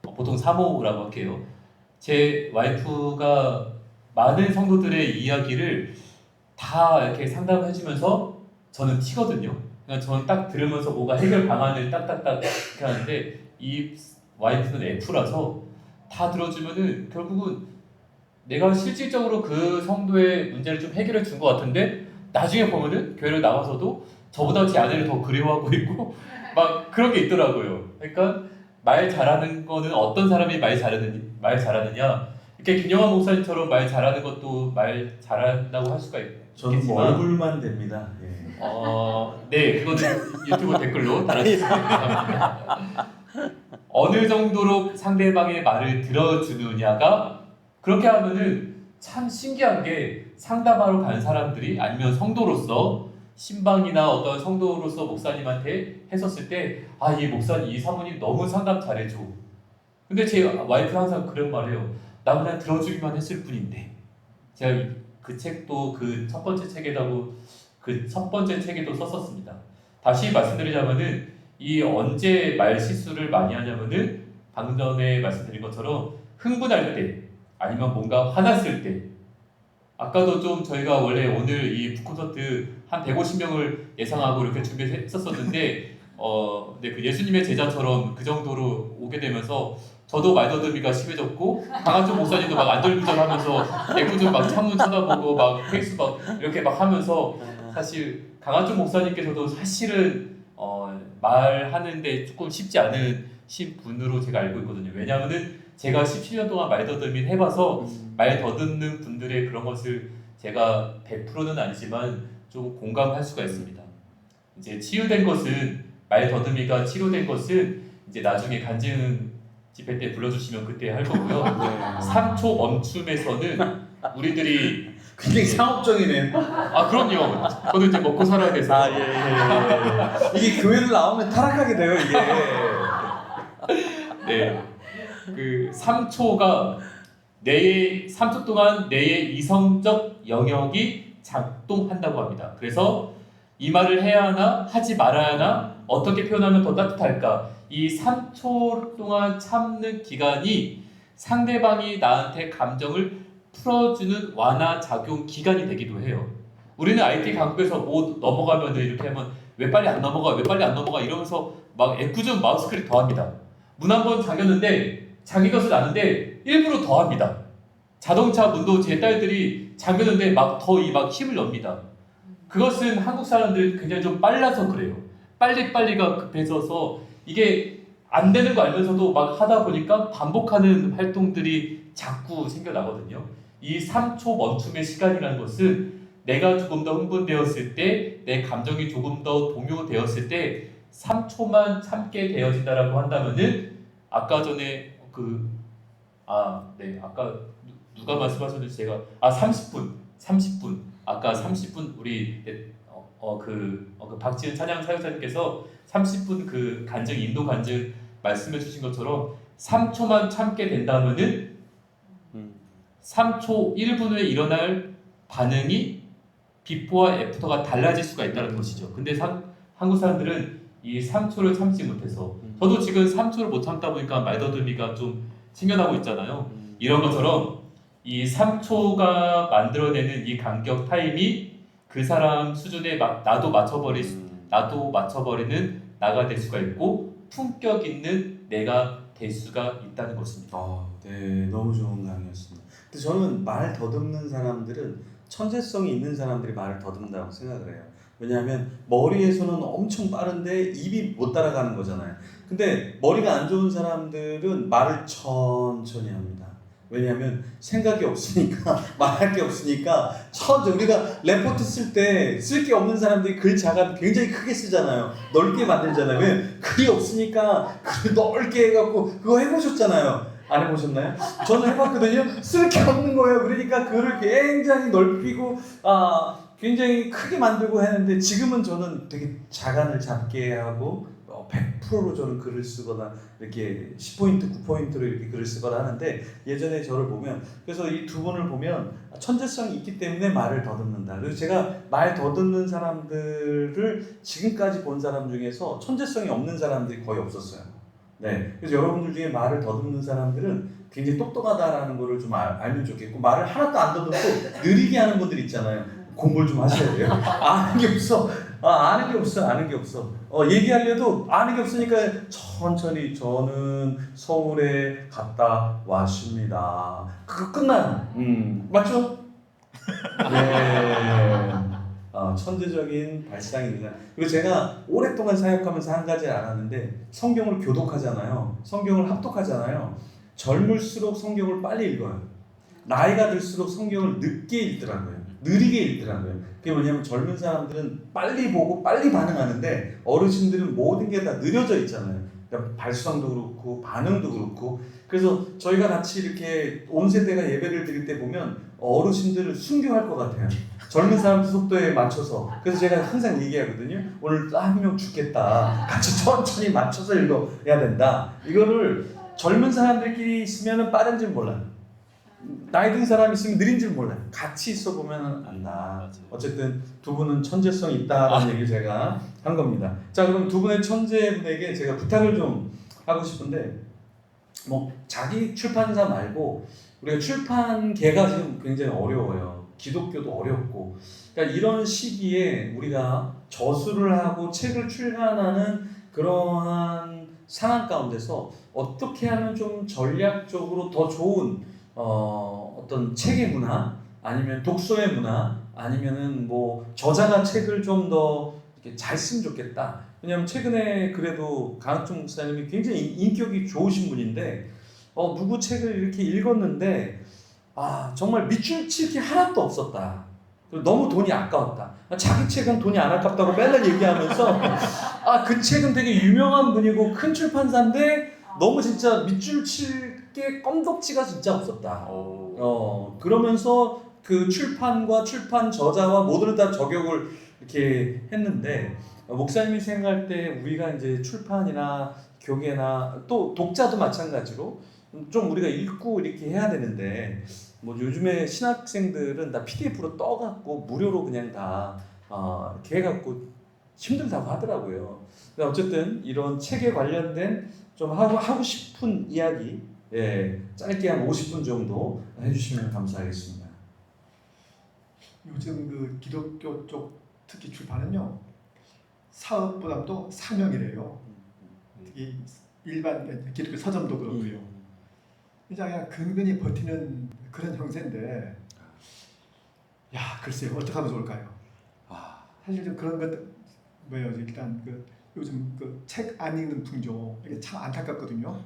보통 사모라고 할게요. 제 와이프가 많은 성도들의 이야기를 다 이렇게 상담해주면서 저는 튀거든요. 그러니까 저는 딱 들으면서 뭔가 해결 방안을 딱딱딱 이렇게 하는데, 이 와이프는 F라서 다 들어주면은 결국은 내가 실질적으로 그 성도의 문제를 좀 해결해 준 것 같은데, 나중에 보면은 교회를 나와서도 저보다 제 아내를 더 그리워하고 있고 막 그런 게 있더라고요. 그러니까 말 잘하는 거는 어떤 사람이 말 잘하느냐 이렇게 김영환 목사님처럼 말 잘하는 것도 말 잘한다고 할 수가 저는 뭐 있겠지만 얼굴만 됩니다. 예. 네, 그거는 유튜브 댓글로 달아주시면 감사합니다. 어느 정도로 상대방의 말을 들어주느냐가 그렇게 하면은 참 신기한 게 상담하러 간 사람들이 아니면 성도로서 신방이나 어떤 성도로서 목사님한테 했었을 때 이 목사님, 이 사모님 너무 상담 잘해줘. 근데 제 와이프 항상 그런 말해요. 나 그냥 들어주기만 했을 뿐인데. 제가 그 책도 그 첫 번째 책에다고 그 첫 번째 책에도 썼었습니다. 다시 말씀드리자면은 이 언제 말 실수를 많이 하냐면은 방금 전에 말씀드린 것처럼 흥분할 때 아니면 뭔가 화났을 때 아까도 좀 저희가 원래 오늘 이 북콘서트 한 150명을 예상하고 이렇게 준비했었었는데 네, 그 예수님의 제자처럼 그 정도로 오게 되면서 저도 말더듬이가 심해졌고 강한종 목사님도 막 안절부절하면서 애꿎은 막 창문 쳐다보고 막 페이스 막 이렇게 막 하면서 사실 강한종 목사님께서도 사실은 말하는데 조금 쉽지 않으신 분으로 제가 알고 있거든요. 왜냐하면은 제가 17년 동안 말더듬이를 해봐서 말 더듬는 분들의 그런 것을 제가 100%는 아니지만 좀 공감할 수가 있습니다. 이제 치유된 것은 말 더듬이가 치료된 것은 이제 나중에 간증 집회 때 불러주시면 그때 할 거고요. 3초 멈춤에서는 우리들이 굉장히 상업적이네요. 그럼요. 저도 이제 먹고 살아야 돼서. 예. 이게 교회를 나오면 타락하게 돼요, 이게. 네. 그 3초가 3초 동안 뇌의 이성적 영역이 작동한다고 합니다. 그래서 이 말을 해야 하나 하지 말아야 하나 어떻게 표현하면 더 따뜻할까? 이 3초 동안 참는 기간이 상대방이 나한테 감정을 풀어주는 완화 작용 기간이 되기도 해요. 우리는 IT 강국에서 뭐 넘어가면 이렇게 하면 왜 빨리 안 넘어가? 왜 빨리 안 넘어가? 이러면서 막 애꿎은 마우스 클릭 더 합니다. 문 한 번 잠겼는데 잠긴 것은 아는데 일부러 더 합니다. 자동차 문도 제 딸들이 잠겼는데 막 힘을 넣습니다. 그것은 한국 사람들이 굉장히 좀 빨라서 그래요. 빨리빨리가 급해져서 이게 안 되는 거 알면서도 막 하다 보니까 반복하는 활동들이 자꾸 생겨나거든요. 이 3초 멈춤의 시간이라는 것은 내가 조금 더 흥분되었을 때, 내 감정이 조금 더 동요되었을 때 3초만 참게 되어진다라고 한다면은 아까 전에 아까 누가 말씀하셨는지 제가 30분 아까 30분 우리 그 박지은 찬양 사역자님께서 30분 그 간증 인도 간증 말씀해 주신 것처럼 3초만 참게 된다면은 3초 1분 후에 일어날 반응이 비포와 애프터가 달라질 수가 있다는 것이죠. 근데 한국 사람들은 이 3초를 참지 못해서 저도 지금 3초를 못 참다 보니까 말더듬이가 좀 생겨나고 있잖아요. 이런 것처럼 이 3초가 만들어내는 이 간격 타임이 그 사람 수준에 나도 맞춰버리는 나가 될 수가 있고 품격 있는 내가 될 수가 있다는 것입니다. 네, 너무 좋은 강의였습니다. 근데 저는 말 더듬는 사람들은 천재성이 있는 사람들이 말을 더듬는다고 생각을 해요. 왜냐하면 머리에서는 엄청 빠른데 입이 못 따라가는 거잖아요. 근데 머리가 안 좋은 사람들은 말을 천천히 합니다. 왜냐하면 생각이 없으니까 말할 게 없으니까 우리가 레포트 쓸 때 쓸 게 없는 사람들이 글 자가 굉장히 크게 쓰잖아요. 넓게 만들잖아요. 왜? 글이 없으니까 글 넓게 해갖고 그거 해보셨잖아요. 안 해보셨나요? 저는 해봤거든요. 쓸 게 없는 거예요. 그러니까 글을 굉장히 넓히고 굉장히 크게 만들고 했는데 지금은 저는 되게 자간을 잡게 하고 100%로 저는 글을 쓰거나 이렇게 10포인트, 9포인트로 이렇게 글을 쓰거나 하는데 예전에 저를 보면 그래서 이 두 분을 보면 천재성이 있기 때문에 말을 더듬는다. 그래서 제가 말 더듬는 사람들을 지금까지 본 사람 중에서 천재성이 없는 사람들이 거의 없었어요. 네, 그래서 여러분들 중에 말을 더듬는 사람들은 굉장히 똑똑하다라는 거를 좀 알면 좋겠고 말을 하나도 안 더듬고 느리게 하는 분들 있잖아요. 공부를 좀 하셔야 돼요. 아는 게 없어. 아는 게 없어. 얘기하려도 아는 게 없으니까 천천히 저는 서울에 갔다 왔습니다. 그거 끝나요. 맞죠? 네. 천재적인 발상이 있느냐. 그리고 제가 오랫동안 사역하면서 한 가지 알았는데 성경을 교독하잖아요. 성경을 합독하잖아요. 젊을수록 성경을 빨리 읽어요. 나이가 들수록 성경을 늦게 읽더라고요. 느리게 읽더라고요. 그게 뭐냐면 젊은 사람들은 빨리 보고 빨리 반응하는데 어르신들은 모든 게 다 느려져 있잖아요. 그러니까 발성도 그렇고 반응도 그렇고. 그래서 저희가 같이 이렇게 온 세대가 예배를 드릴 때 보면 어르신들을 순교할 것 같아요. 젊은 사람들 속도에 맞춰서. 그래서 제가 항상 얘기하거든요. 오늘 한 명 죽겠다. 같이 천천히 맞춰서 읽어야 된다. 이거를 젊은 사람들끼리 있으면 빠른 줄 몰라요. 나이 든 사람이 있으면 느린 줄 몰라요. 같이 있어 보면 안다. 어쨌든 두 분은 천재성이 있다라는 얘기를 제가 한 겁니다. 자, 그럼 두 분의 천재분에게 제가 부탁을 좀 하고 싶은데, 뭐 자기 출판사 말고 우리가 출판계가 지금 굉장히 어려워요. 기독교도 어렵고. 그러니까 이런 시기에 우리가 저수를 하고 책을 출간하는 그러한 상황 가운데서 어떻게 하면 좀 전략적으로 더 좋은 어떤 책의 문화, 아니면 독서의 문화, 아니면은 뭐 저자가 책을 좀 더 이렇게 잘 쓰면 좋겠다. 왜냐하면 최근에 그래도 강학종 목사님이 굉장히 인격이 좋으신 분인데 누구 책을 이렇게 읽었는데 정말 밑줄 칠 게 하나도 없었다. 그리고 너무 돈이 아까웠다. 자기 책은 돈이 안 아깝다고 맨날 얘기하면서 그 책은 되게 유명한 분이고 큰 출판사인데 너무 진짜 밑줄 칠 게 껌덕지가 진짜 없었다. 그러면서 그 출판과 출판 저자와 모두를 다 저격을 이렇게 했는데 목사님이 생각할 때 우리가 이제 출판이나 교계나 또 독자도 마찬가지로 좀 우리가 읽고 이렇게 해야 되는데 뭐 요즘에 신학생들은 다 PDF로 떠갖고 무료로 그냥 다 이렇게 해갖고 힘들다고 하더라고요. 어쨌든 이런 책에 관련된 좀 하고 싶은 이야기, 짧게 한 50분 정도 해주시면 감사하겠습니다. 요즘 그 기독교 쪽 특히 출판은요, 사업보다도 사명이래요. 특히 일반 기독교 서점도 그렇고요. 그냥 근근히 버티는 그런 형세인데, 글쎄요, 어떻게 하면 좋을까요? 사실 좀 그런 것 뭐예요? 일단 그 요즘 그 책 안 읽는 풍조, 이게 참 안타깝거든요.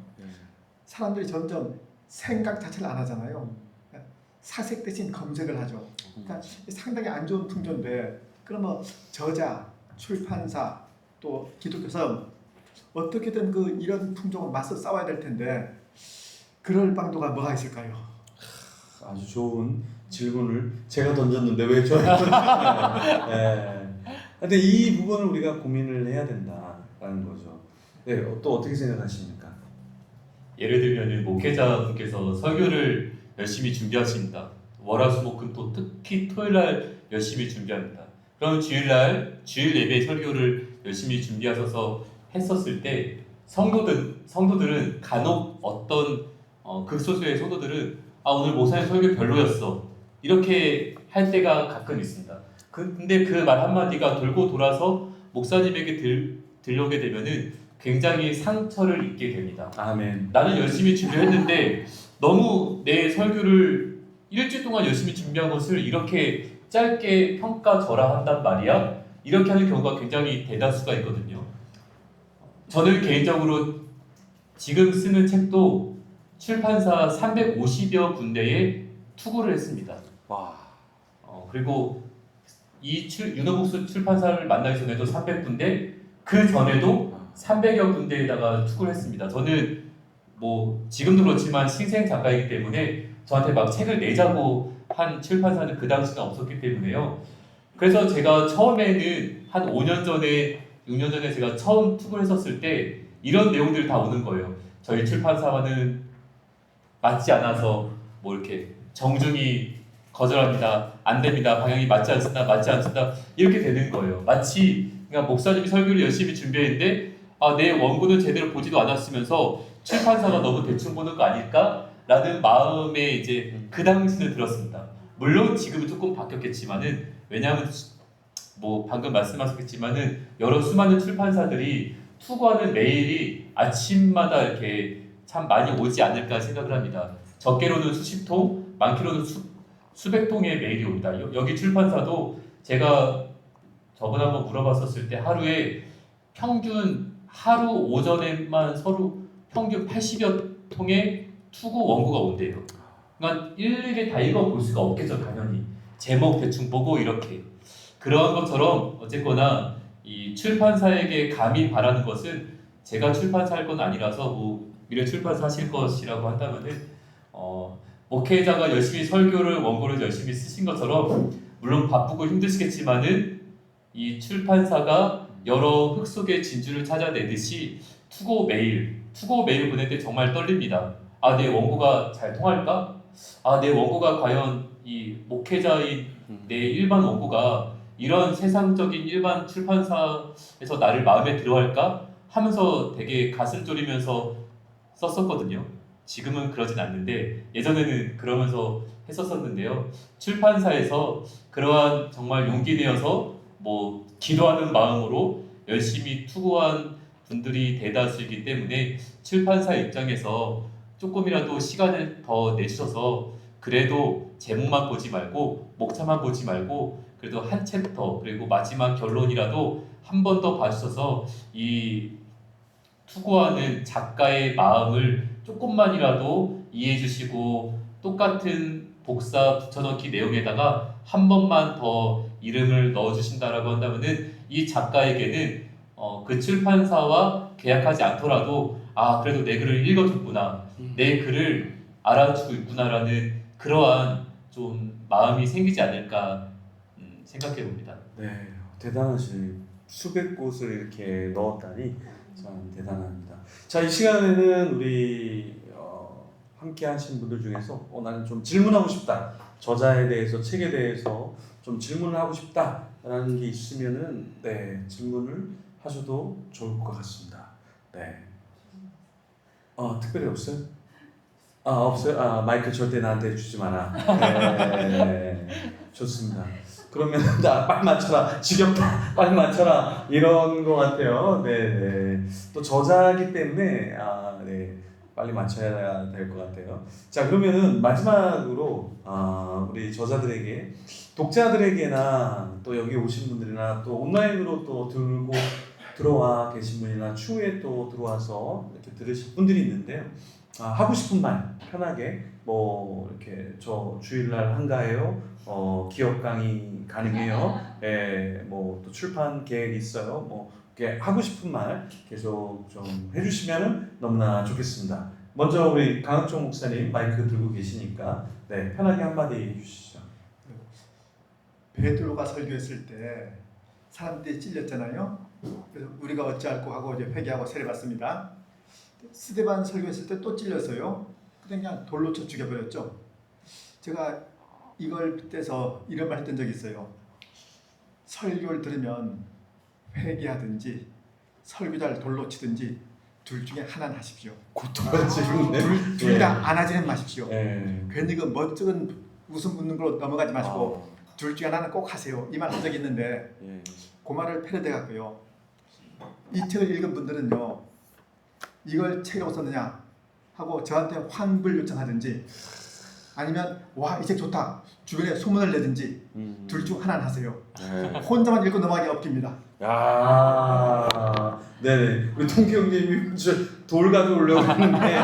사람들이 점점 생각 자체를 안 하잖아요. 사색 대신 검색을 하죠. 그러니까 상당히 안 좋은 풍조인데, 그러면 저자, 출판사, 또 기독교 서점 어떻게든 그 이런 풍조와 맞서 싸워야 될 텐데 그럴 방도가 뭐가 있을까요? 아주 좋은 질문을 제가 던졌는데 왜 저한테 던지나요? 근데 이 부분을 우리가 고민을 해야 된다라는 거죠. 또 어떻게 생각하십니까? 예를 들면 목회자분께서 설교를 열심히 준비하십니다. 월화수목금 또 특히 토요일날 열심히 준비합니다. 그럼 주일 예배 설교를 열심히 준비하셔서 했었을 때 성도들은 간혹 어떤 극소수의 성도들은 오늘 목사님 설교 별로였어 이렇게 할 때가 가끔 있습니다. 근데 그 말 한마디가 돌고 돌아서 목사님에게 들려오게 되면은 굉장히 상처를 입게 됩니다. 아멘. 나는 열심히 준비했는데 너무 내 설교를 일주일 동안 열심히 준비한 것을 이렇게 짧게 평가절하한단 말이야? 이렇게 하는 경우가 굉장히 대다수가 있거든요. 저는 개인적으로 지금 쓰는 책도 출판사 350여 군데에 투고를 했습니다. 그리고 이 윤호북수 출판사를 만나기 전에도 300군데, 그 전에도 300여 군데에다가 투고를 했습니다. 저는 뭐 지금도 그렇지만 신생 작가이기 때문에 저한테 막 책을 내자고 한 출판사는 그 당시는 없었기 때문에요. 그래서 제가 처음에는 한 5년 전에 6년 전에 제가 처음 투고를 했었을 때 이런 내용들이 다 오는 거예요. 저희 출판사와는 맞지 않아서 뭐 이렇게 정중히 거절합니다. 안 됩니다. 방향이 맞지 않습니다. 이렇게 되는 거예요. 마치 그러니까 목사님이 설교를 열심히 준비했는데 내 원고는 제대로 보지도 않았으면서 출판사가 너무 대충 보는 거 아닐까라는 마음에 이제 그 당시는 들었습니다. 물론 지금은 조금 바뀌었겠지만은, 왜냐하면 뭐 방금 말씀하셨겠지만은 여러 수많은 출판사들이 투고하는 메일이 아침마다 이렇게 참 많이 오지 않을까 생각을 합니다. 적게로는 수십 통, 많게로는 수백 통의 메일이 온다. 여기 출판사도 제가 저번에 한번 물어봤었을 때 하루에 평균 하루 오전에만 서로 평균 80여 통의 투고 원고가 온대요. 그러니까 일일이 다 읽어볼 수가 없겠죠, 당연히. 제목 대충 보고 이렇게. 그런 것처럼 어쨌거나 이 출판사에게 감히 바라는 것은 제가 출판사 할 건 아니라서 뭐 미래 출판사 하실 것이라고 한다면은 목회자가 열심히 설교를 원고를 열심히 쓰신 것처럼 물론 바쁘고 힘드시겠지만은 이 출판사가 여러 흙 속의 진주를 찾아내듯이 투고 메일 보낼 때 정말 떨립니다. 아, 내 원고가 잘 통할까? 아, 내 원고가 과연 이 목회자인 내 일반 원고가 이런 세상적인 일반 출판사에서 나를 마음에 들어할까? 하면서 되게 가슴 졸이면서 썼었거든요. 지금은 그러진 않는데 예전에는 그러면서 했었었는데요. 출판사에서 그러한 정말 용기 내어서 뭐 기도하는 마음으로 열심히 투고한 분들이 대다수이기 때문에 출판사 입장에서 조금이라도 시간을 더 내주셔서 그래도 제목만 보지 말고 목차만 보지 말고 그래도 한 챕터 그리고 마지막 결론이라도 한 번 더 봐주셔서 이 투고하는 작가의 마음을 조금만이라도 이해해 주시고 똑같은 복사 붙여넣기 내용에다가 한 번만 더 이름을 넣어 주신다라고 한다면은 이 작가에게는 그 출판사와 계약하지 않더라도 아, 그래도 내 글을 읽어줬구나, 내 글을 알아주고 있구나라는 그러한 좀 마음이 생기지 않을까 생각해 봅니다. 네, 대단하시. 수백 곳을 이렇게 넣었다니 참 대단합니다. 자, 이 시간에는 우리 함께 하신 분들 중에서 나는 좀 질문하고 싶다, 저자에 대해서, 책에 대해서 좀 질문을 하고 싶다라는 게 있으면은 네, 질문을 하셔도 좋을 것 같습니다. 네. 특별히 없어요? 없어요? 마이크 절대 나한테 주지 마라. 네, 좋습니다. 그러면 나 빨리 맞춰라, 지겹다, 빨리 맞춰라, 이런 것 같아요. 네. 또 저자이기 때문에 네, 빨리 맞춰야 될 것 같아요. 자, 그러면은 마지막으로 우리 저자들에게, 독자들에게나 또 여기 오신 분들이나 또 온라인으로 또 들어와 계신 분이나 추후에 또 들어와서 이렇게 들으실 분들이 있는데요. 하고 싶은 말 편하게 뭐 이렇게 저 주일날 한가해요, 기업 강의 가능해요, 뭐 또 출판 계획 있어요, 뭐 이렇게 하고 싶은 말 계속 좀 해주시면 너무나 좋겠습니다. 먼저 우리 강학종 목사님 마이크 들고 계시니까 네, 편하게 한마디 해주시죠. 베드로가 설교했을 때 사람들이 찔렸잖아요. 그래서 우리가 어찌할꼬 하고 이제 회개하고 세례받습니다. 스데반 설교했을 때 또 찔렸어요. 그냥 돌로 쳐 죽여버렸죠. 제가 이걸 빗대서 이런 말 했던 적이 있어요. 설교를 들으면 회개하든지 설교자를 돌로 치든지 둘 중에 하나는 하십시오. 고통받지는데 둘 다 안 하지는 마십시오. 네. 괜히 그 멋쩍은 웃음 웃는 걸로 넘어가지 마시고 둘 중에 하나는 꼭 하세요. 이 말 한 적이 있는데 그 말을 패러디해 갖고요. 이 책을 읽은 분들은요, 이걸 책이라고 썼느냐 하고 저한테 환불 요청하든지 아니면 와, 이 책 좋다 주변에 소문을 내든지 둘 중 하나는 하세요. 네. 혼자만 읽고 넘어가기 없깁니다. 네네. 우리 통기 형님이 돌 가져오려고 했는데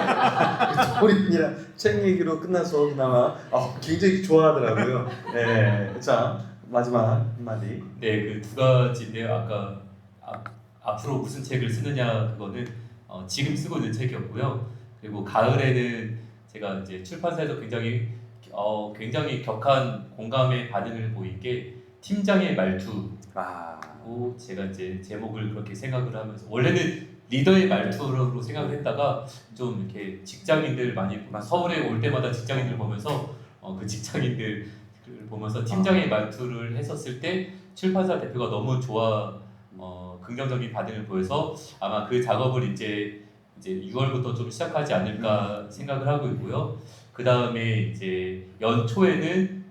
돌이 아니라 책 얘기로 끝나서 그나마 굉장히 좋아하더라고요. 네. 자, 마지막 한마디. 네, 그 두 가지인데요. 아까 앞으로 무슨 책을 쓰느냐, 그거는 지금 쓰고 있는 책이었고요. 그리고 가을에는 제가 이제 출판사에서 굉장히 격한 공감의 반응을 보인 게 팀장의 말투고, 제가 이제 제목을 그렇게 생각을 하면서 원래는 리더의 말투로 생각을 했다가 좀 이렇게 직장인들 많이 서울에 올 때마다 직장인들 보면서 그 직장인들 보면서 팀장의 말투를 했었을 때 출판사 대표가 너무 긍정적인 반응을 보여서 아마 그 작업을 이제 6월부터 좀 시작하지 않을까 생각을 하고 있고요. 그 다음에 이제 연초에는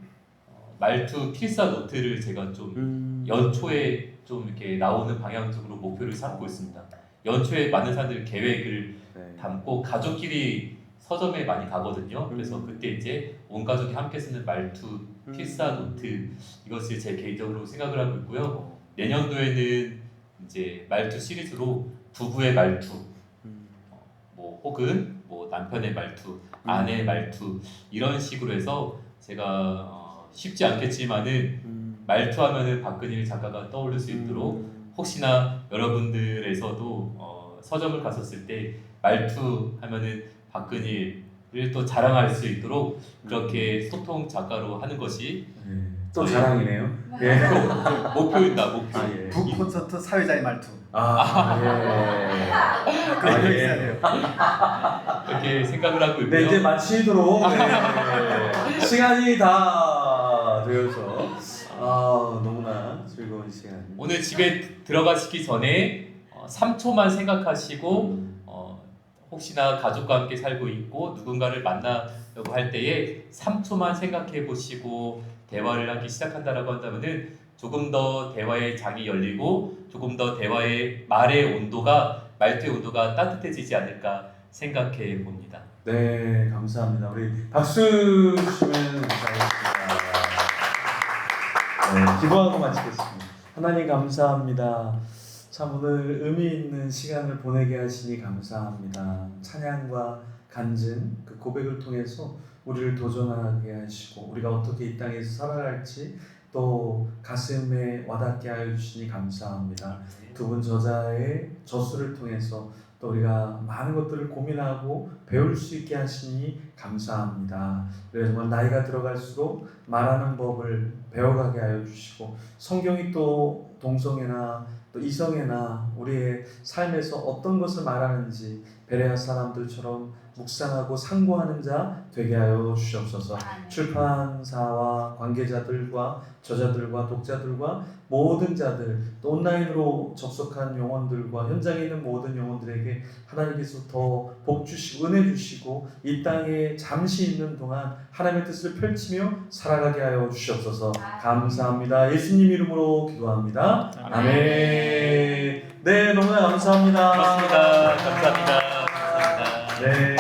말투 필사 노트를 제가 좀 연초에 좀 이렇게 나오는 방향적으로 목표를 삼고 있습니다. 연초에 많은 사람들 계획을 담고 가족끼리 서점에 많이 가거든요. 그래서 그때 이제 온 가족이 함께 쓰는 말투 필사 노트, 이것을 제 개인적으로 생각을 하고 있고요. 내년도에는 이제 말투 시리즈로 부부의 말투, 뭐 혹은 뭐 남편의 말투, 아내의 말투 이런 식으로 해서 제가 쉽지 않겠지만은 말투하면은 박근일 작가가 떠오를 수 있도록 혹시나 여러분들에서도 서점을 갔었을 때 말투 하면은 박근일을 또 자랑할 수 있도록 그렇게 소통 작가로 하는 것이 또 자랑이네요. 예. 목표입니다. 목표. 아, 예. 북 콘서트 사회자의 말투. 예. 그거 예. 있어야 돼요. 그렇게 생각을 하고 있고요. 네, 이제 마치도록 시간이 다 되어서 너무나 즐거운 시간. 오늘 집에 들어가시기 전에 3초만 생각하시고 혹시나 가족과 함께 살고 있고 누군가를 만나려고 할 때에 3초만 생각해 보시고 대화를 하기 시작한다라고 한다면은 조금 더 대화의 장이 열리고 조금 더 대화의 말의 온도가 말투의 온도가 따뜻해지지 않을까 생각해 봅니다. 네, 감사합니다. 우리 박수 주시면 감사하겠습니다. 네, 기도하고 마치겠습니다. 하나님 감사합니다. 참 오늘 의미 있는 시간을 보내게 하시니 감사합니다. 찬양과 간증, 그 고백을 통해서 우리를 도전하게 하시고 우리가 어떻게 이 땅에서 살아갈지 또 가슴에 와닿게 하여 주시니 감사합니다. 두 분 저자의 저수를 통해서 또 우리가 많은 것들을 고민하고 배울 수 있게 하시니 감사합니다. 그래서 정말 나이가 들어갈수록 말하는 법을 배워가게 하여 주시고 성경이 또 동성애나 또 이성애나 우리의 삶에서 어떤 것을 말하는지 베레아 사람들처럼 묵상하고 상고하는 자 되게 하여 주시옵소서. 출판사와 관계자들과 저자들과 독자들과 모든 자들 또 온라인으로 접속한 영혼들과 현장에 있는 모든 영혼들에게 하나님께서 더 복 주시고 은혜 주시고 이 땅에 잠시 있는 동안 하나님의 뜻을 펼치며 살아가게 하여 주시옵소서. 감사합니다. 예수님 이름으로 기도합니다. 아멘. 네, 너무나 감사합니다. 고맙습니다. 감사합니다. 감사합니다. 네.